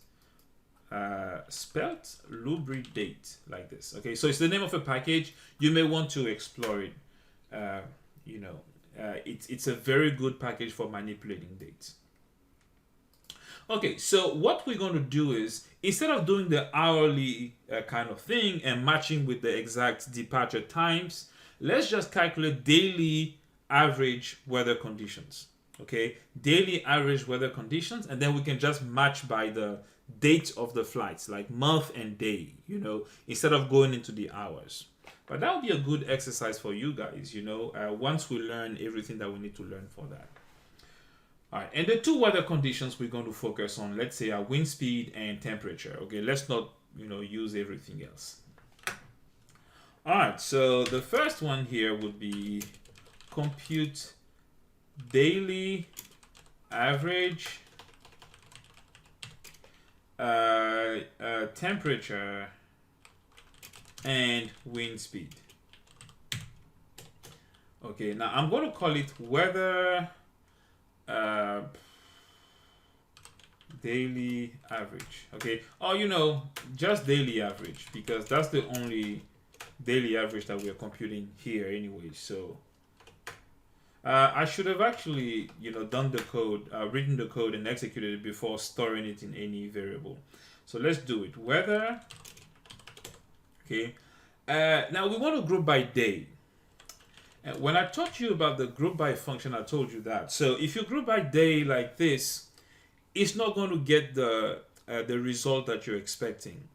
spelled, Lubridate, like this. Okay, so it's the name of a package. You may want to explore it. It's a very good package for manipulating dates. Okay, so what we're going to do is, instead of doing the hourly kind of thing and matching with the exact departure times, let's just calculate daily average weather conditions. Okay, daily average weather conditions, and then we can just match by the date of the flights, like month and day, instead of going into the hours. But that would be a good exercise for you guys, once we learn everything that we need to learn for that. All right, and the two weather conditions we're going to focus on, let's say, are wind speed and temperature. Okay, let's not, use everything else. All right, so the first one here would be compute daily average temperature and wind speed. Okay, now I'm going to call it weather daily average. Okay, or just daily average, because that's the only daily average that we are computing here anyway. So I should have actually done the code, written the code and executed it before storing it in any variable. So let's do it. Weather. Okay, now we want to group by day. When I taught you about the group by function, I told you that. So if you group by day like this, it's not going to get the the result that you're expecting.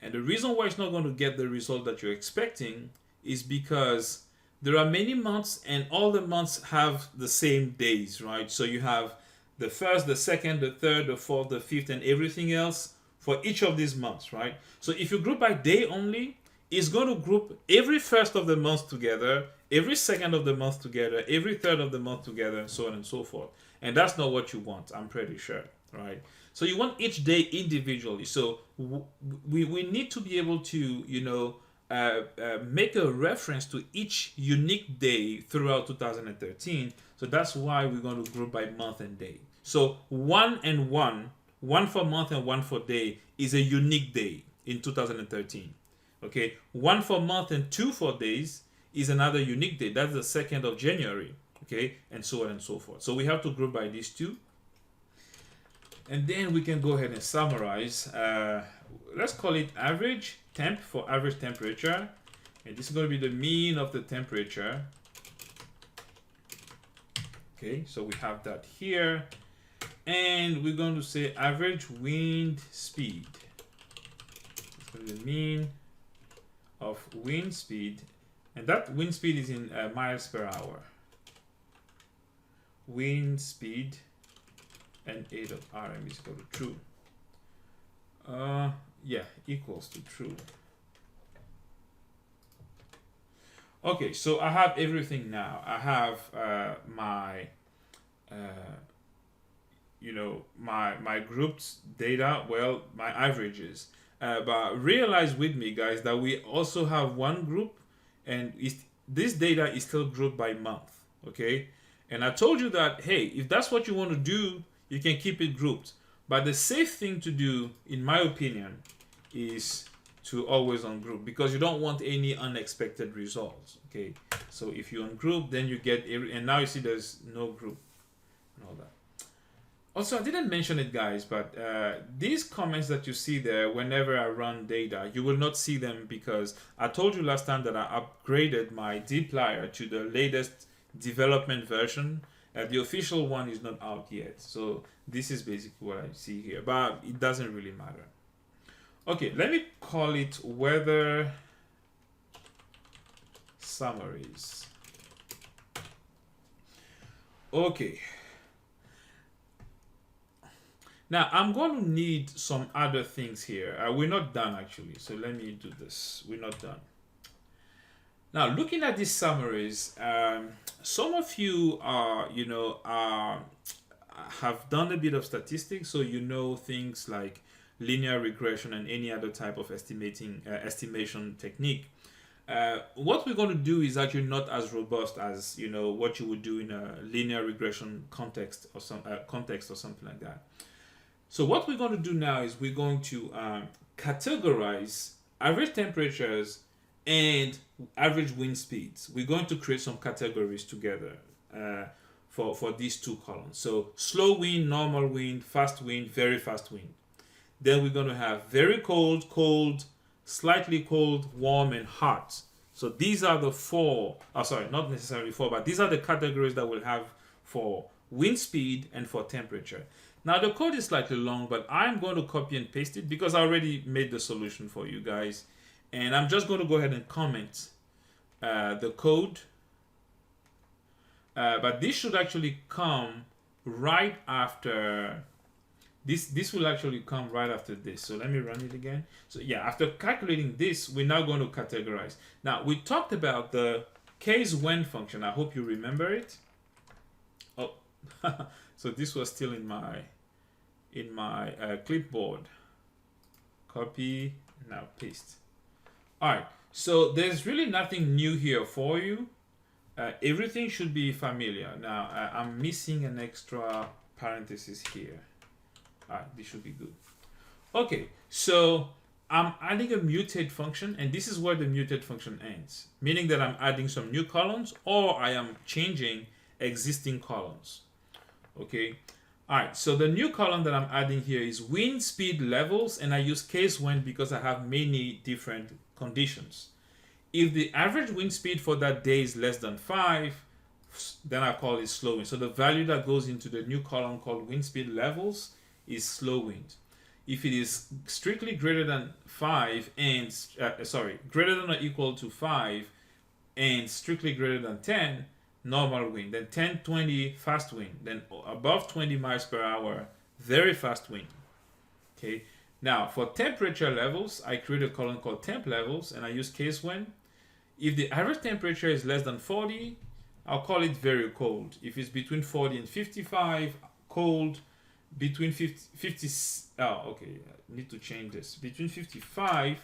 And the reason why it's not going to get the result that you're expecting is because there are many months and all the months have the same days, right? So you have the first, the second, the third, the fourth, the fifth, and everything else for each of these months, right? So if you group by day only, it's going to group every first of the month together, every second of the month together, every third of the month together, and so on and so forth. And that's not what you want, I'm pretty sure, right? So you want each day individually. So we need to be able to, make a reference to each unique day throughout 2013. So that's why we're going to group by month and day. So one for month and one for day, is a unique day in 2013. Okay, one for month and two for days is another unique day. That's the 2nd of January. Okay, and so on and so forth. So we have to group by these two. And then we can go ahead and summarize. Let's call it average temp for average temperature. And this is going to be the mean of the temperature. Okay, so we have that here. And we're going to say average wind speed. It's going to be the mean of wind speed. And that wind speed is in miles per hour. Wind speed and A of Rm is equal to true. Equals to true. Okay, so I have everything now. I have my grouped data, well, my averages. But realize with me, guys, that we also have one group, and this data is still grouped by month, okay? And I told you that, hey, if that's what you want to do, you can keep it grouped. But the safe thing to do, in my opinion, is to always ungroup, because you don't want any unexpected results, okay? So if you ungroup, then you get and now you see there's no group and all that. Also, I didn't mention it, guys, but these comments that you see there, whenever I run data, you will not see them because I told you last time that I upgraded my dplyr to the latest development version. The official one is not out yet, so this is basically what I see here, but it doesn't really matter. Okay, let me call it weather summaries. Okay. Now, I'm going to need some other things here. We're not done, actually, so let me do this. We're not done. Now, looking at these summaries, some of you have done a bit of statistics, so you know things like linear regression and any other type of estimation technique. What we're going to do is actually not as robust as what you would do in a linear regression context or something like that. So what we're going to do now is we're going to categorize average temperatures and average wind speeds. We're going to create some categories together for these two columns. So slow wind, normal wind, fast wind, very fast wind. Then we're going to have very cold, cold, slightly cold, warm, and hot. So these are the not necessarily four, but these are the categories that we'll have for wind speed and for temperature. Now the code is slightly long, but I'm going to copy and paste it because I already made the solution for you guys. And I'm just going to go ahead and comment the code. But this should actually come right after this will actually come right after this. So let me run it again. So yeah, after calculating this, we're now going to categorize. Now we talked about the case when function. I hope you remember it. Oh, so this was still in my clipboard. Copy, now paste. All right, so there's really nothing new here for you. Everything should be familiar. Now I'm missing an extra parenthesis here. All right, this should be good. Okay, so I'm adding a mutate function, and this is where the mutate function ends, meaning that I'm adding some new columns or I am changing existing columns. Okay, all right, so the new column that I'm adding here is wind speed levels, and I use case when because I have many different conditions. If the average wind speed for that day is less than 5, then I call it slow wind. So the value that goes into the new column called wind speed levels is slow wind. if it is strictly greater than 5 and greater than or equal to 5 and strictly greater than 10, normal wind. Then 10, 20, fast wind. Then above 20 miles per hour, very fast wind. Okay. Now for temperature levels, I create a column called temp levels, and I use case when. If the average temperature is less than 40, I'll call it very cold. If it's between 40 and 55, cold. Between 50 oh, okay, I need to change this. Between 55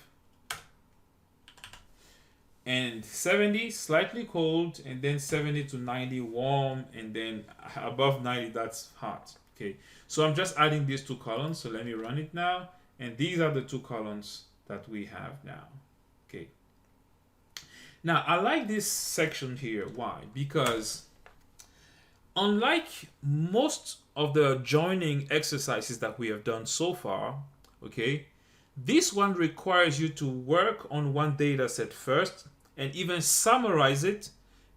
and 70, slightly cold, and then 70 to 90, warm, and then above 90, that's hot. Okay, so I'm just adding these two columns. So let me run it now, and these are the two columns that we have now. Okay. Now I like this section here. Why? Because unlike most of the joining exercises that we have done so far, okay, this one requires you to work on one data set first and even summarize it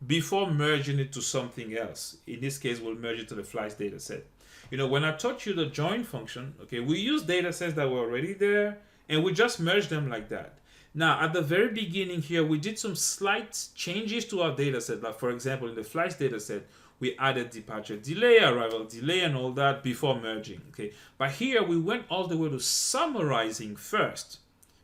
before merging it to something else. In this case, we'll merge it to the flights data set. You know, when I taught you the join function, okay, we use data sets that were already there and we just merge them like that. Now, at the very beginning here, we did some slight changes to our data set. Like, for example, in the flights data set, we added departure delay, arrival delay, and all that before merging. Okay, but here we went all the way to summarizing first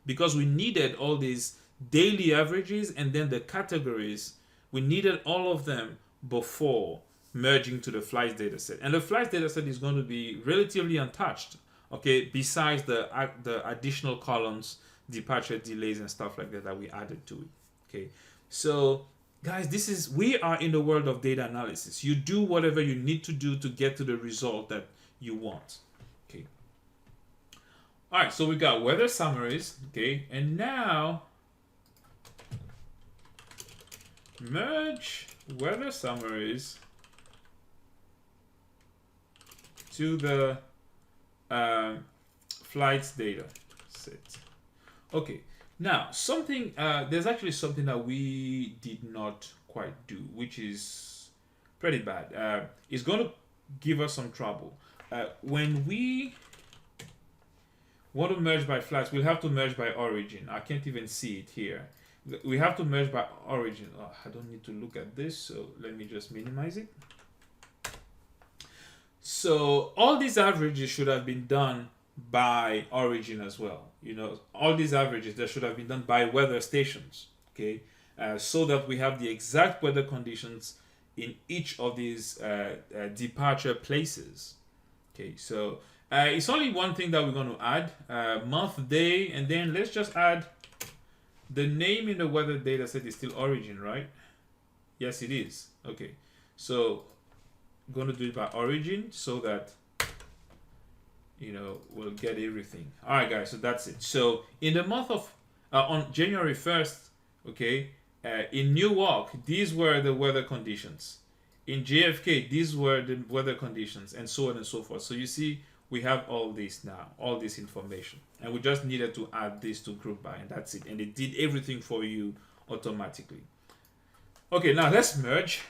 because we needed all these daily averages and then the categories. We needed all of them before merging to the flights data set. And the flights data set is going to be relatively untouched. Okay, besides the additional columns, departure delays, and stuff like that that we added to it. Okay, so guys, we are in the world of data analysis. You do whatever you need to do to get to the result that you want. Okay. All right, so we got weather summaries. Okay, and now merge weather summaries to the flights data set. Okay. Now, there's actually something that we did not quite do, which is pretty bad. It's going to give us some trouble. When we want to merge by flights, we'll have to merge by origin. I can't even see it here. We have to merge by origin. Oh, I don't need to look at this, so let me just minimize it. So all these averages should have been done by origin as well. You know, all these averages that should have been done by weather stations, okay, so that we have the exact weather conditions in each of these departure places. Okay, so it's only one thing that we're going to add, month, day, and then let's just add the name in the weather data set is still origin, right? Yes, it is. Okay, so I'm going to do it by origin so that we'll get everything. All right, guys, so that's it. So in the month of on January 1st, okay, in Newark, these were the weather conditions. In JFK, these were the weather conditions, and so on and so forth. So you see, we have all this now, all this information, and we just needed to add this to group by, and that's it. And it did everything for you automatically. Okay, now let's merge.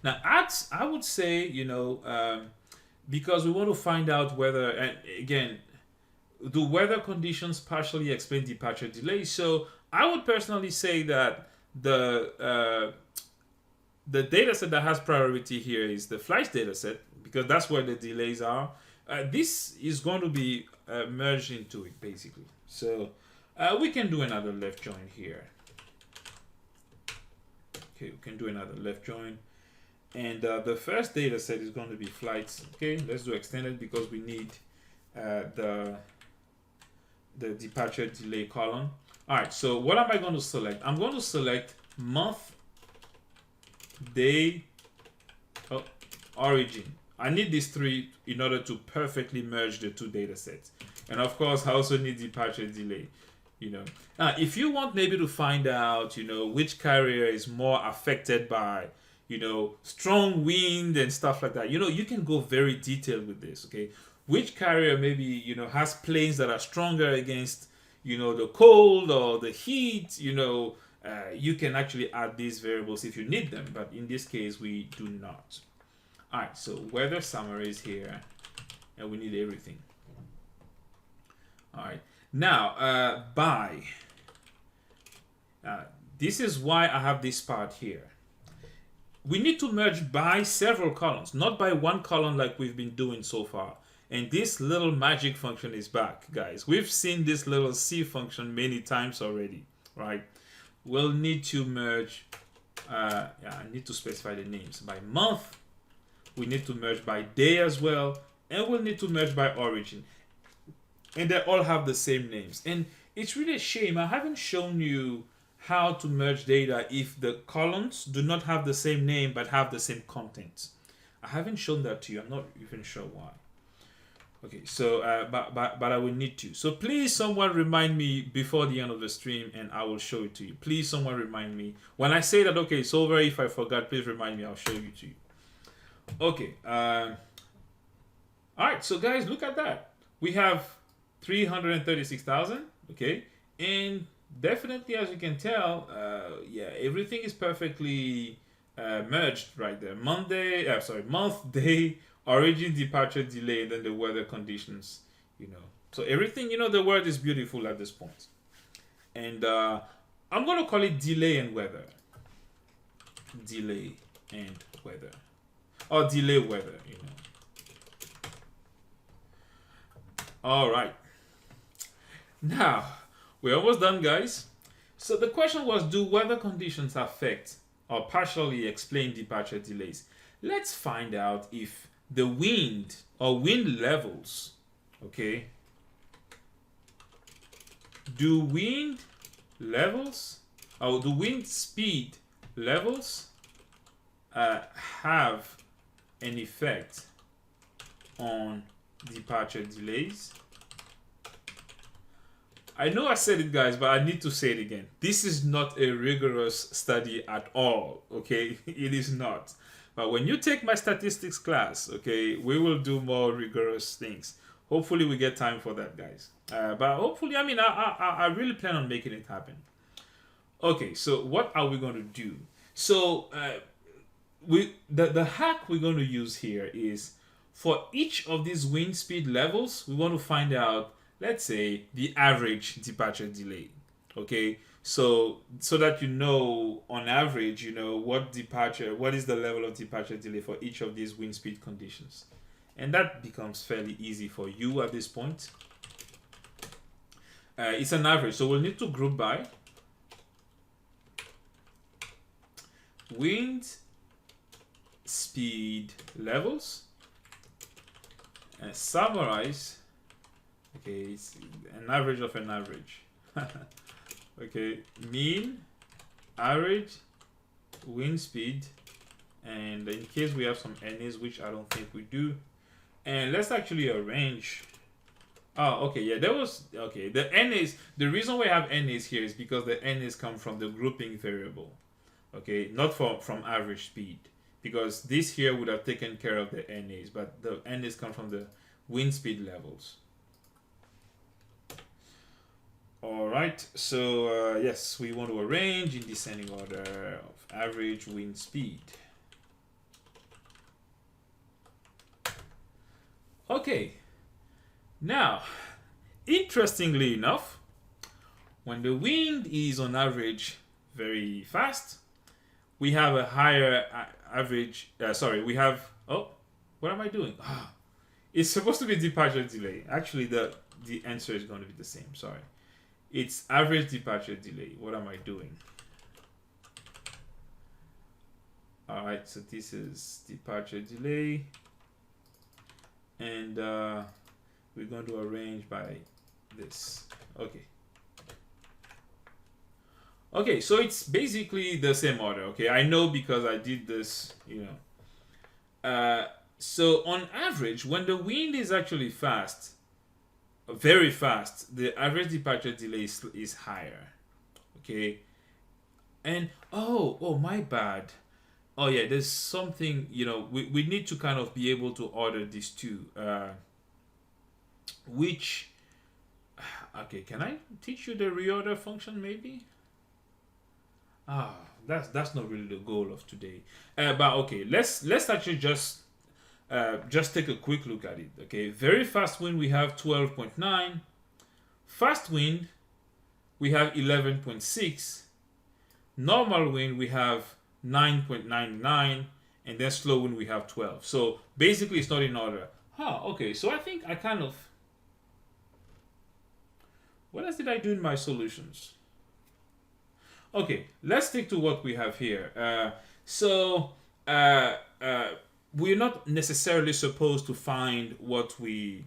Now, I would say, because we want to find out whether, and again, do weather conditions partially explain departure delay? So I would personally say that the data set that has priority here is the flights data set, because that's where the delays are. This is going to be merged into it, basically. So we can do another left join here. Okay, we can do another left join. And the first data set is going to be flights. Okay, let's do extended because we need the departure delay column. All right, so what am I going to select? I'm going to select month, day, origin. I need these three in order to perfectly merge the two data sets. And of course, I also need departure delay. Now, if you want maybe to find out, which carrier is more affected by strong wind and stuff like that, you can go very detailed with this. Okay, which carrier maybe has planes that are stronger against the cold or the heat, you can actually add these variables if you need them, but in this case we do not. All right, so weather summaries here, and we need everything. All right. Now, by. This is why I have this part here. We need to merge by several columns, not by one column like we've been doing so far. And this little magic function is back, guys. We've seen this little C function many times already, right? We'll need to merge, I need to specify the names. By month, we need to merge by day as well, and we'll need to merge by origin. And they all have the same names. And it's really a shame I haven't shown you how to merge data if the columns do not have the same name but have the same content. I haven't shown that to you. I'm not even sure why. Okay, so but I will need to. So please, someone remind me before the end of the stream, and I will show it to you. Please, someone remind me when I say that. Okay, it's over. If I forgot, please remind me. I'll show you to you. Okay. All right. So guys, look at that. We have 336,000. Okay, and definitely, as you can tell, yeah, everything is perfectly merged right there. Month, day, origin, departure, delay, and then the weather conditions, So everything, the word is beautiful at this point. And I'm going to call it delay and weather. Delay and weather. Or delay weather, All right. Now, we're almost done, guys. So the question was, do weather conditions affect or partially explain departure delays? Let's find out if the wind or wind levels, okay, do wind levels or do wind speed levels have an effect on departure delays? I know I said it, guys, but I need to say it again. This is not a rigorous study at all, okay? It is not. But when you take my statistics class, okay, we will do more rigorous things. Hopefully we get time for that, guys. But hopefully, I really plan on making it happen. Okay, so what are we going to do? So the hack we're going to use here is for each of these wind speed levels, we want to find out, let's say, the average departure delay. Okay, so that on average, what is the level of departure delay for each of these wind speed conditions. And that becomes fairly easy for you at this point. It's an average, so we'll need to group by wind speed levels and summarize. Okay, it's an average of an average. Okay, mean, average, wind speed, and in case we have some NAs, which I don't think we do. And let's actually arrange. Oh, okay, yeah, the NAs, the reason we have NAs here is because the NAs come from the grouping variable. Okay, not from average speed. Because this here would have taken care of the NAs, but the NAs come from the wind speed levels. All right, so yes, we want to arrange in descending order of average wind speed. Okay, now, interestingly enough, when the wind is on average very fast, we have a higher average, we have, what am I doing? It's supposed to be departure delay. Actually, the answer is going to be the same, sorry. It's average departure delay. What am I doing? All right, so this is departure delay. And we're going to arrange by this. Okay. Okay, so it's basically the same order. Okay, I know because I did this, So on average, when the wind is actually fast, very fast, the average departure delay is higher. Okay, and oh my bad. Oh yeah, there's something, we need to kind of be able to order these two. Which, okay, can I teach you the reorder function maybe? That's not really the goal of today. But okay, let's actually just take a quick look at it. Okay, very fast wind we have 12.9. Fast wind, we have 11.6. Normal wind, we have 9.99. And then slow wind, we have 12. So basically, it's not in order. Okay. So I think I kind of... What else did I do in my solutions? Okay, let's stick to what we have here. We're not necessarily supposed to find what we,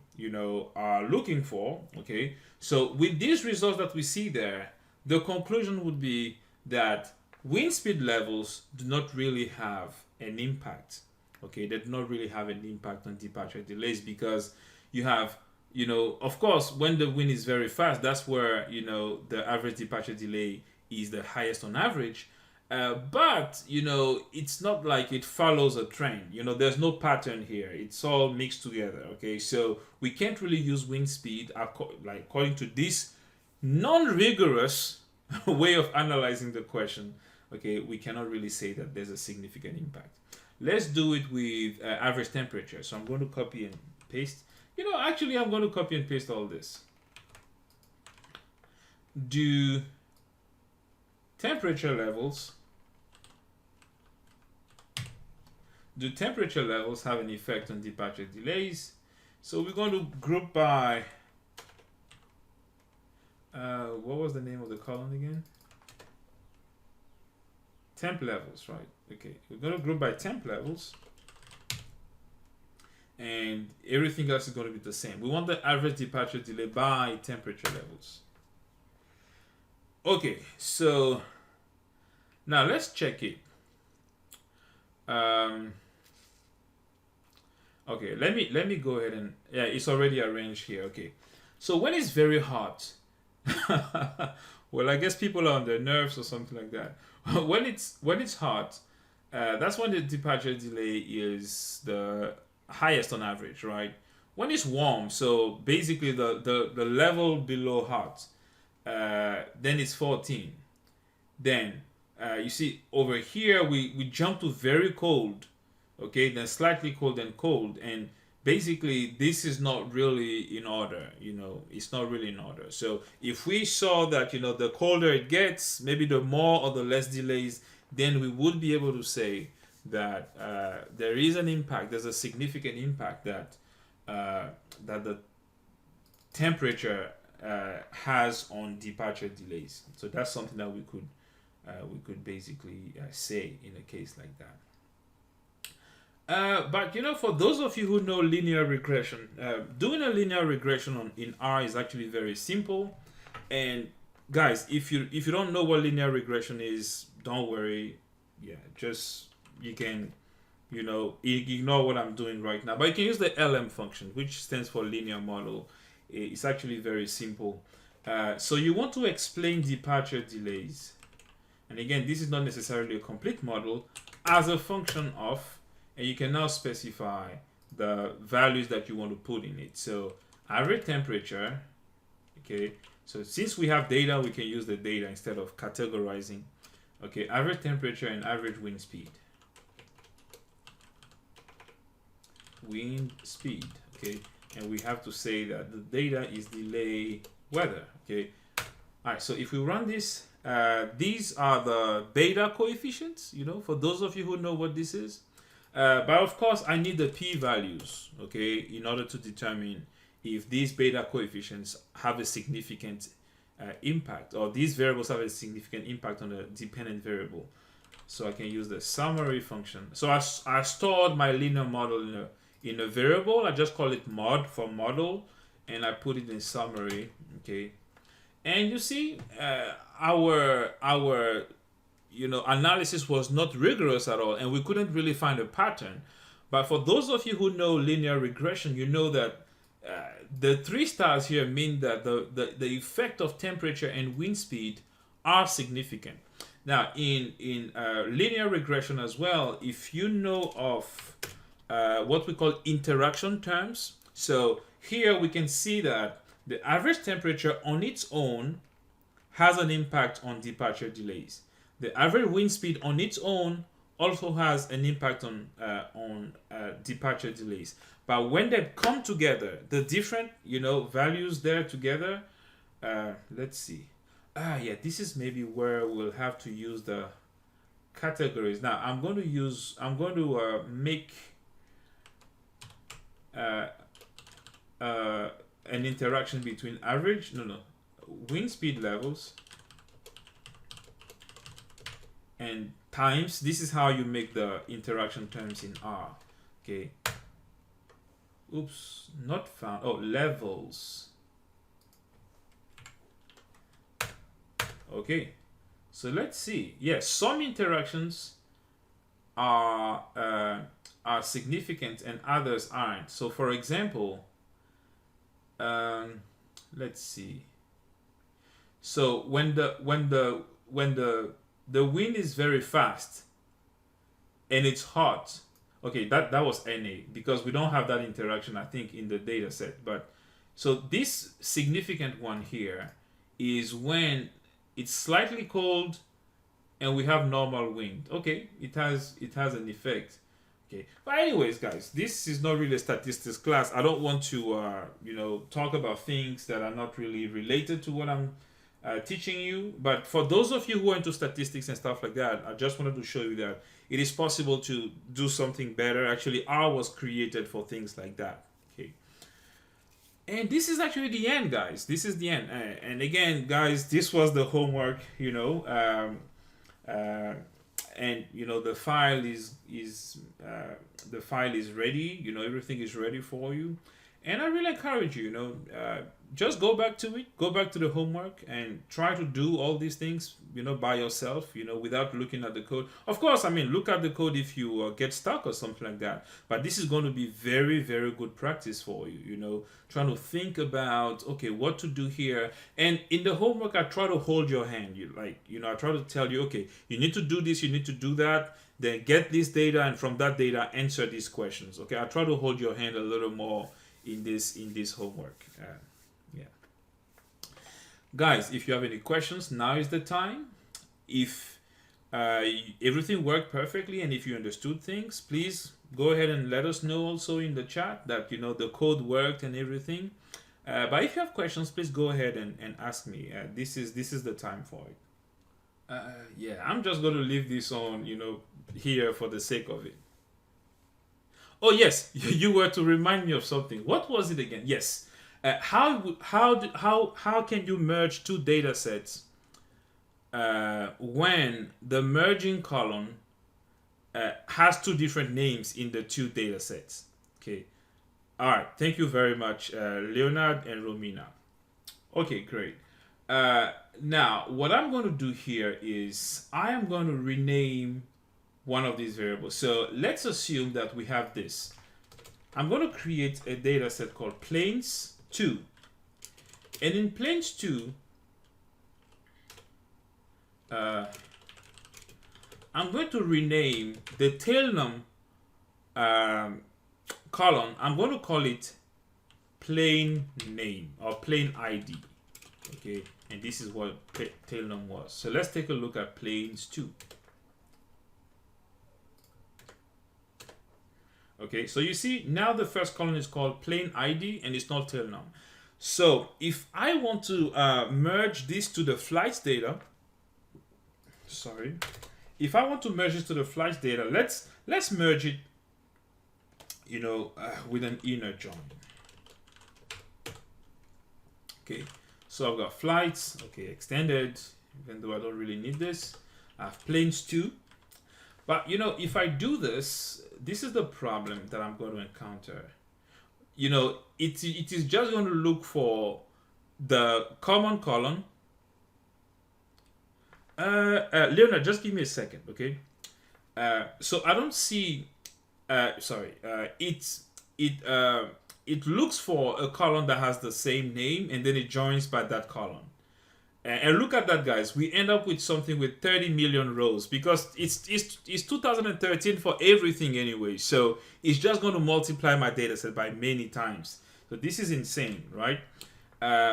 are looking for. Okay, so with these results that we see there, the conclusion would be that wind speed levels do not really have an impact. Okay, they do not really have an impact on departure delays because you have, of course, when the wind is very fast, that's where, the average departure delay is the highest on average. But it's not like it follows a trend. There's no pattern here. It's all mixed together. Okay, so we can't really use wind speed according to this non-rigorous way of analyzing the question. Okay, we cannot really say that there's a significant impact. Let's do it with average temperature. So I'm going to copy and paste. Actually, I'm going to copy and paste all this. Do temperature levels have an effect on departure delays? So we're going to group by what was the name of the column again? Temp levels, right? Okay, we're going to group by temp levels, and everything else is going to be the same. We want the average departure delay by temperature levels. Okay, so now let's check it. Okay, let me go ahead and it's already arranged here. Okay, so when it's very hot, well, I guess people are on their nerves or something like that. when it's hot, that's when the departure delay is the highest on average, right? When it's warm, so basically the level below hot, then it's 14. Then you see over here we jump to very cold, okay, then slightly cold, then cold, and basically this is not really in order. It's not really in order. So if we saw that the colder it gets, maybe the more or the less delays, then we would be able to say that there is an impact. There's a significant impact that the temperature has on departure delays. So that's something that we could basically say in a case like that. But for those of you who know linear regression, doing a linear regression in R is actually very simple. And guys, if you don't know what linear regression is, don't worry. Yeah, just you can ignore what I'm doing right now. But you can use the LM function, which stands for linear model. It's actually very simple. So you want to explain departure delays, and again, this is not necessarily a complete model, as a function of, and you can now specify the values that you want to put in it. So average temperature, okay, so since we have data, we can use the data instead of categorizing. Okay, average temperature and average wind speed. Wind speed, okay, and we have to say that the data is delay weather. Okay, all right, so if we run this, these are the beta coefficients, for those of you who know what this is. But of course, I need the p-values, okay, in order to determine if these beta coefficients have a significant impact, or these variables have a significant impact on a dependent variable. So I can use the summary function. So I stored my linear model in a variable. I just call it mod for model, and I put it in summary, okay. And you see, our analysis was not rigorous at all, and we couldn't really find a pattern. But for those of you who know linear regression, you know that the 3 stars here mean that the effect of temperature and wind speed are significant. Now, in linear regression as well, if you know of what we call interaction terms, so here we can see that the average temperature on its own has an impact on departure delays. The average wind speed on its own also has an impact on departure delays. But when they come together, the different values there together, let's see. Yeah, this is maybe where we'll have to use the categories. Now I'm going to make uh, an interaction between average, wind speed levels and times. This is how you make the interaction terms in R. Okay. Oops, not found. Oh, levels. Okay. So let's see. Yes, some interactions are significant and others aren't. So for example, let's see. So when the wind is very fast and it's hot, okay, that was NA because we don't have that interaction, I think, in the data set. But so this significant one here is when it's slightly cold and we have normal wind. Okay, it has an effect. Okay, but anyways, guys, this is not really a statistics class. I don't want to talk about things that are not really related to what I'm teaching you. But for those of you who are into statistics and stuff like that, I just wanted to show you that it is possible to do something better. Actually, R was created for things like that. Okay. And this is actually the end, guys. This is the end. And again, guys, this was the homework, and the file is ready. Everything is ready for you. And I really encourage you, just go back to it, go back to the homework and try to do all these things, by yourself, without looking at the code. Of course, look at the code if you get stuck or something like that. But this is going to be very, very good practice for you, trying to think about, okay, what to do here. And in the homework, I try to hold your hand. I try to tell you, okay, you need to do this, you need to do that. Then get this data, and from that data, answer these questions. Okay, I try to hold your hand a little more in this homework. Yeah, guys, if you have any questions, now is the time. If everything worked perfectly and if you understood things, please go ahead and let us know also in the chat that the code worked and everything. But if you have questions, please go ahead and ask me. This is the time for it. Yeah, I'm just going to leave this on here for the sake of it. Oh yes, you were to remind me of something. What was it again? Yes. How can you merge two data sets when the merging column has two different names in the two data sets? Okay. All right. Thank you very much, Leonard and Romina. Okay, great. Now, what I'm going to do here is I am going to rename one of these variables. So let's assume that we have this. I'm going to create a data set called planes2. And in planes2, I'm going to rename the tail num column. I'm going to call it plane name or plane ID. Okay, and this is what tail num was. So let's take a look at planes2. Okay, so you see now the first column is called plane ID and it's not tail num. So if I want to merge this to the flights data, if I want to merge this to the flights data, let's merge it, with an inner join. Okay, so I've got flights, okay, extended, even though I don't really need this. I have planes2. But if I do this, this is the problem that I'm going to encounter. It is just going to look for the common column. Leonard, just give me a second, okay? So I don't see. It looks for a column that has the same name, and then it joins by that column. And look at that, guys. We end up with something with 30 million rows because it's 2013 for everything anyway. So it's just going to multiply my data set by many times. So this is insane, right?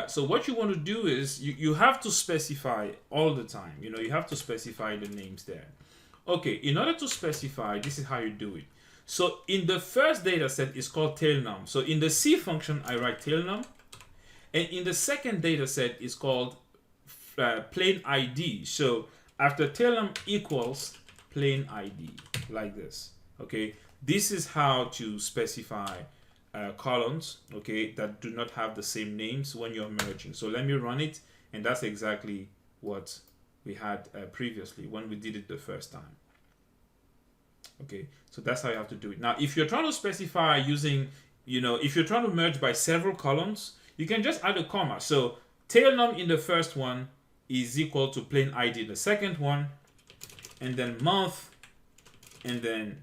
So what you want to do is you have to specify all the time. You have to specify the names there. Okay, in order to specify, this is how you do it. So in the first data set, it's called tail num. So in the C function, I write tail num. And in the second data set is called plain ID. So after tailnum equals plain ID, like this. Okay, this is how to specify columns, okay, that do not have the same names when you're merging. So let me run it, and that's exactly what we had previously when we did it the first time. Okay, so that's how you have to do it. Now, if you're trying to specify using, if you're trying to merge by several columns, you can just add a comma. So tailnum in the first one is equal to plain ID in the second one, and then month, and then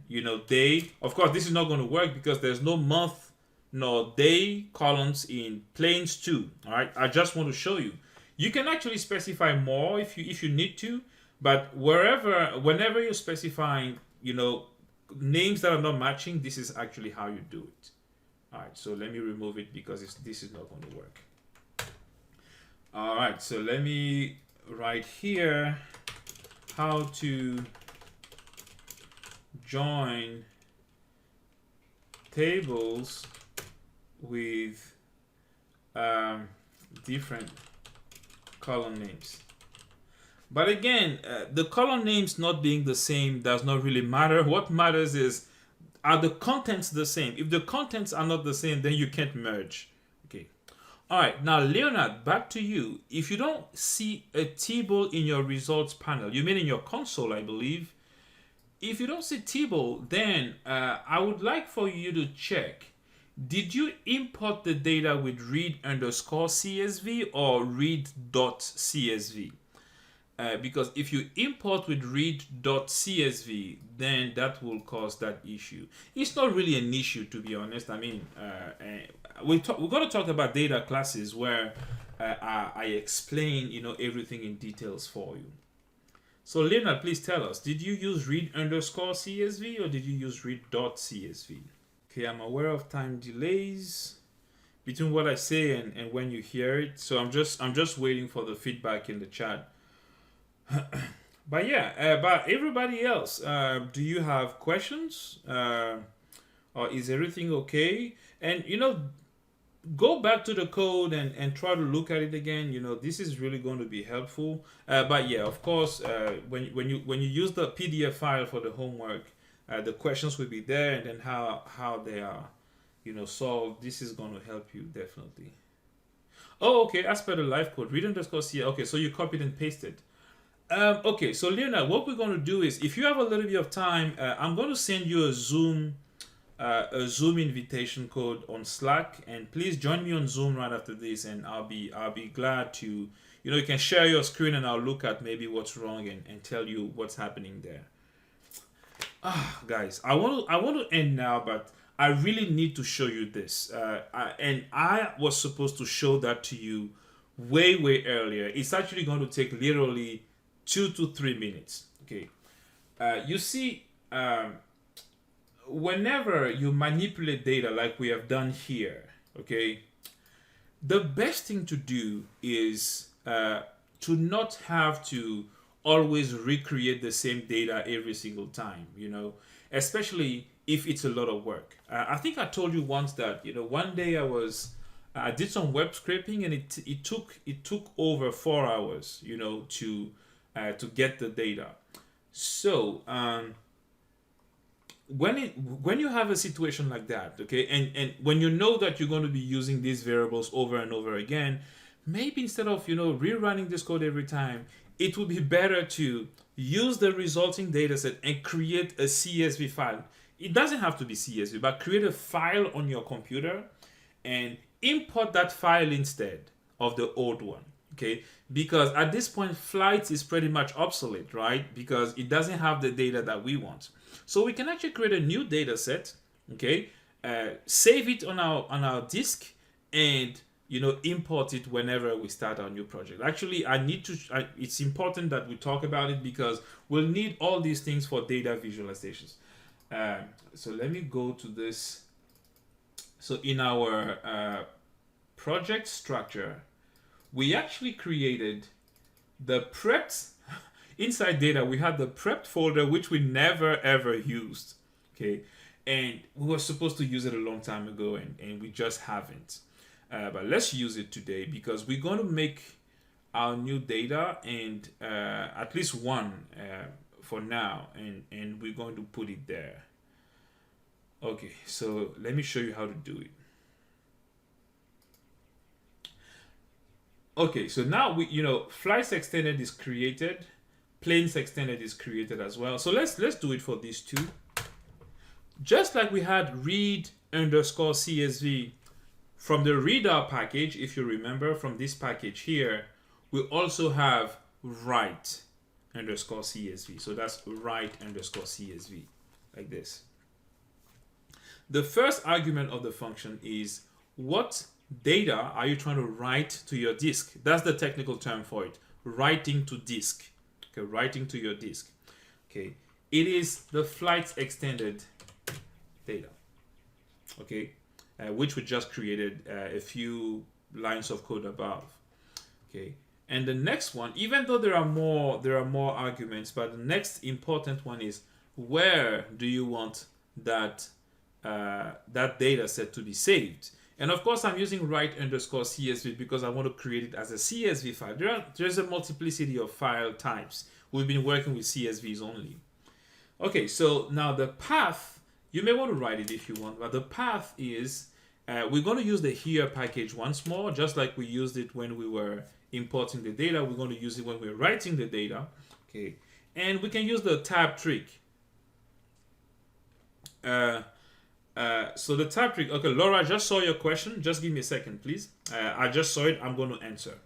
day. Of course, this is not going to work because there's no month nor day columns in plains 2. All right, I just want to show you. You can actually specify more if you need to, but whenever you're specifying, names that are not matching, this is actually how you do it. All right, so let me remove it because this is not going to work. All right, so let me write here how to join tables with different column names. But again, the column names not being the same does not really matter. What matters is, are the contents the same? If the contents are not the same, then you can't merge. Okay. All right. Now, Leonard, back to you. If you don't see a table in your results panel, you mean in your console, I believe. If you don't see table, then I would like for you to check. Did you import the data with read_CSV or read.csv? Because if you import with read.csv, then that will cause that issue. It's not really an issue, to be honest. I mean, we're going to talk about data classes where I explain, everything in details for you. So Leonard, please tell us, did you use read_CSV or did you use read.csv? Okay, I'm aware of time delays between what I say and when you hear it. So I'm just waiting for the feedback in the chat. But yeah, but everybody else, do you have questions? Or is everything okay? And go back to the code and try to look at it again. This is really going to be helpful. But yeah, of course, when you use the PDF file for the homework, the questions will be there, and then how they are solved. This is going to help you definitely. Oh, okay, as per the live code, read_CSV. Okay, so you copied and pasted. Okay, so Leonard, what we're going to do is, if you have a little bit of time, I'm going to send you a Zoom invitation code on Slack, and please join me on Zoom right after this, and I'll be glad to, you can share your screen and I'll look at maybe what's wrong and tell you what's happening there. Guys, I want to end now, but I really need to show you this. And I was supposed to show that to you way earlier. It's actually going to take literally 2 to 3 minutes. Okay. You see, whenever you manipulate data like we have done here, okay, the best thing to do is to not have to always recreate the same data every single time, especially if it's a lot of work. I think I told you once that, one day I did some web scraping, and it took over 4 hours, to get the data. So when you have a situation like that, okay, and when you know that you're going to be using these variables over and over again, maybe instead of rerunning this code every time, it would be better to use the resulting data set and create a CSV file. It doesn't have to be CSV, but create a file on your computer and import that file instead of the old one. Okay, because at this point, flights is pretty much obsolete, right? Because it doesn't have the data that we want. So we can actually create a new data set, okay, save it on our disk, and import it whenever we start our new project. Actually, it's important that we talk about it because we'll need all these things for data visualizations. So let me go to this. So in our project structure, we actually created the prepped inside data. We had the prepped folder, which we never ever used. Okay, and we were supposed to use it a long time ago, and we just haven't. but let's use it today because we're going to make our new data and at least one for now, and we're going to put it there. Okay, so let me show you how to do it. Okay, so now flights extended is created, planes extended is created as well. So let's do it for these two. Just like we had read underscore CSV from the reader package, if you remember from this package here, we also have write underscore CSV. So that's write underscore CSV, like this. The first argument of the function is what data are you trying to write to your disk? That's the technical term for it. Writing to disk. Okay, writing to your disk. Okay, it is the flights extended data. Okay, which we just created a few lines of code above. Okay, and the next one, even though there are more arguments, but the next important one is where do you want that that data set to be saved? And of course, I'm using write underscore CSV because I want to create it as a CSV file. There's a multiplicity of file types. We've been working with CSVs only. Okay, so now the path, you may want to write it if you want, but the path is, we're going to use the here package once more, just like we used it when we were importing the data. We're going to use it when we're writing the data. Okay, and we can use the tab trick. So the tab trick, okay, Laura, I just saw your question. Just give me a second, please. I just saw it. I'm going to answer.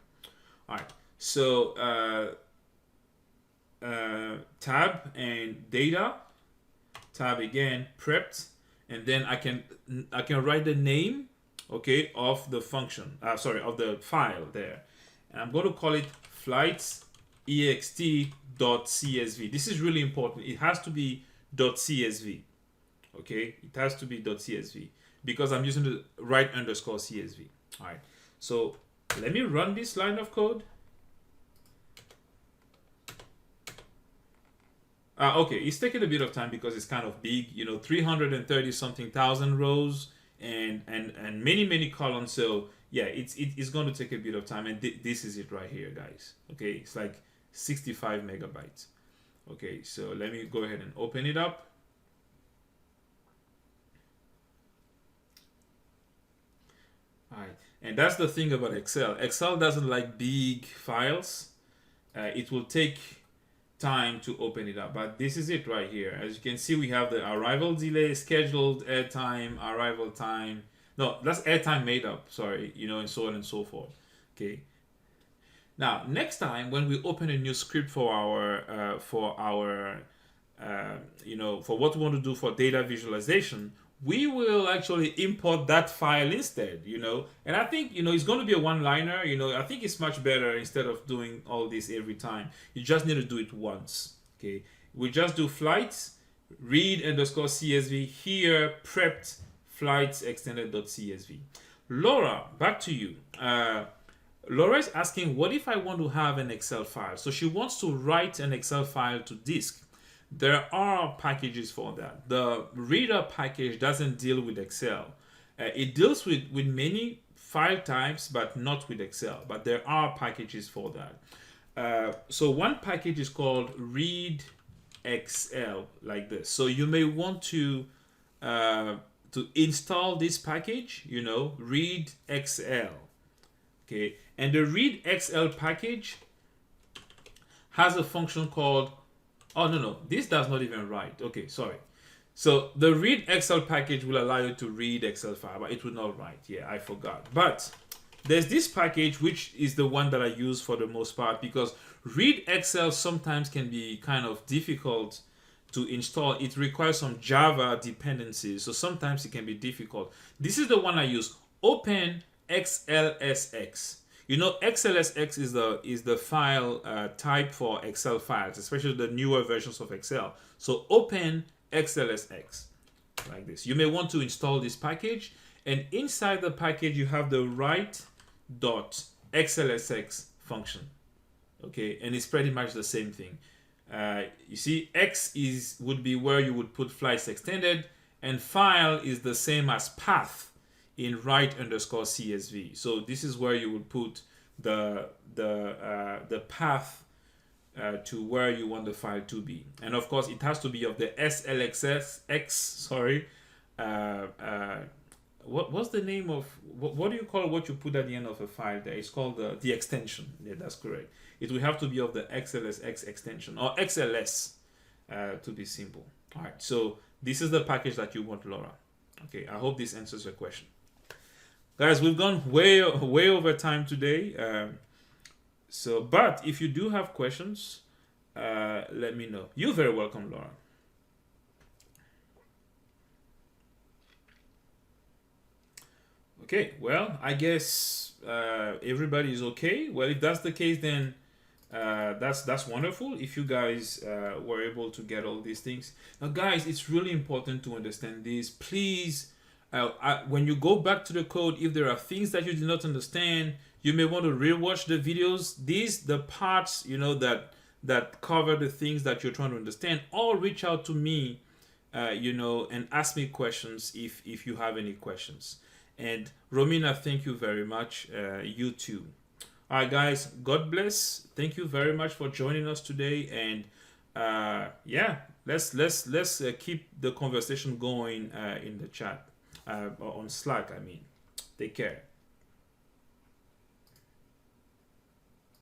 All right. So tab and data, tab again, prepped, and then I can write the name, okay, of the function. Sorry, of the file there, and I'm going to call it flights ext.csv. This is really important. It has to be .csv. Okay, it has to be .csv because I'm using the write underscore CSV. All right, so let me run this line of code. Okay, it's taking a bit of time because it's kind of big, 330 something thousand rows and many columns. So yeah, it's going to take a bit of time, and this is it right here, guys. Okay, it's like 65 megabytes. Okay, so let me go ahead and open it up. All right, and that's the thing about Excel. Excel doesn't like big files. It will take time to open it up, but this is it right here. As you can see, we have the arrival delay, scheduled airtime, arrival time. No, that's airtime made up. Sorry, and so on and so forth. Okay. Now, next time when we open a new script for our for what we want to do for data visualization, we will actually import that file instead, and I think, it's going to be a one-liner. I think it's much better instead of doing all this every time. You just need to do it once. Okay, we just do flights, read underscore CSV, here, prepped, flights extended.csv. Laura, back to you. Laura is asking, what if I want to have an Excel file? So she wants to write an Excel file to disk. There are packages for that. The reader package doesn't deal with Excel. It deals with many file types, but not with Excel. But there are packages for that. So one package is called read XL, like this. So you may want to install this package, read XL. Okay, and the read XL package has a function called, oh, no, this does not even write. Okay, sorry. So the read Excel package will allow you to read Excel file, but it will not write. Yeah, I forgot. But there's this package, which is the one that I use for the most part, because read Excel sometimes can be kind of difficult to install. It requires some Java dependencies, so sometimes it can be difficult. This is the one I use, Open XLSX. XLSX is the file type for Excel files, especially the newer versions of Excel. So open XLSX, like this. You may want to install this package, and inside the package you have the write.xlsx function. Okay, and it's pretty much the same thing. You see, X would be where you would put flights extended, and file is the same as path in write_CSV. So this is where you would put the path to where you want the file to be, and of course it has to be of the SLXX. Sorry, what's the name of what do you call what you put at the end of a file? There, it's called the extension. Yeah, that's correct. It will have to be of the XLSX extension or XLS to be simple. All right, so this is the package that you want, Laura. Okay, I hope this answers your question. Guys, we've gone way over time today. But if you do have questions, let me know. You're very welcome, Laura. Okay, well, I guess everybody is okay. Well, if that's the case, then that's wonderful. If you guys were able to get all these things. Now, guys, it's really important to understand this. Please, when you go back to the code, if there are things that you did not understand, you may want to rewatch the videos. The parts, that cover the things that you're trying to understand, or reach out to me, and ask me questions if you have any questions. And Romina, thank you very much. You too. All right, guys. God bless. Thank you very much for joining us today. And let's keep the conversation going in the chat on Slack. I mean, take care.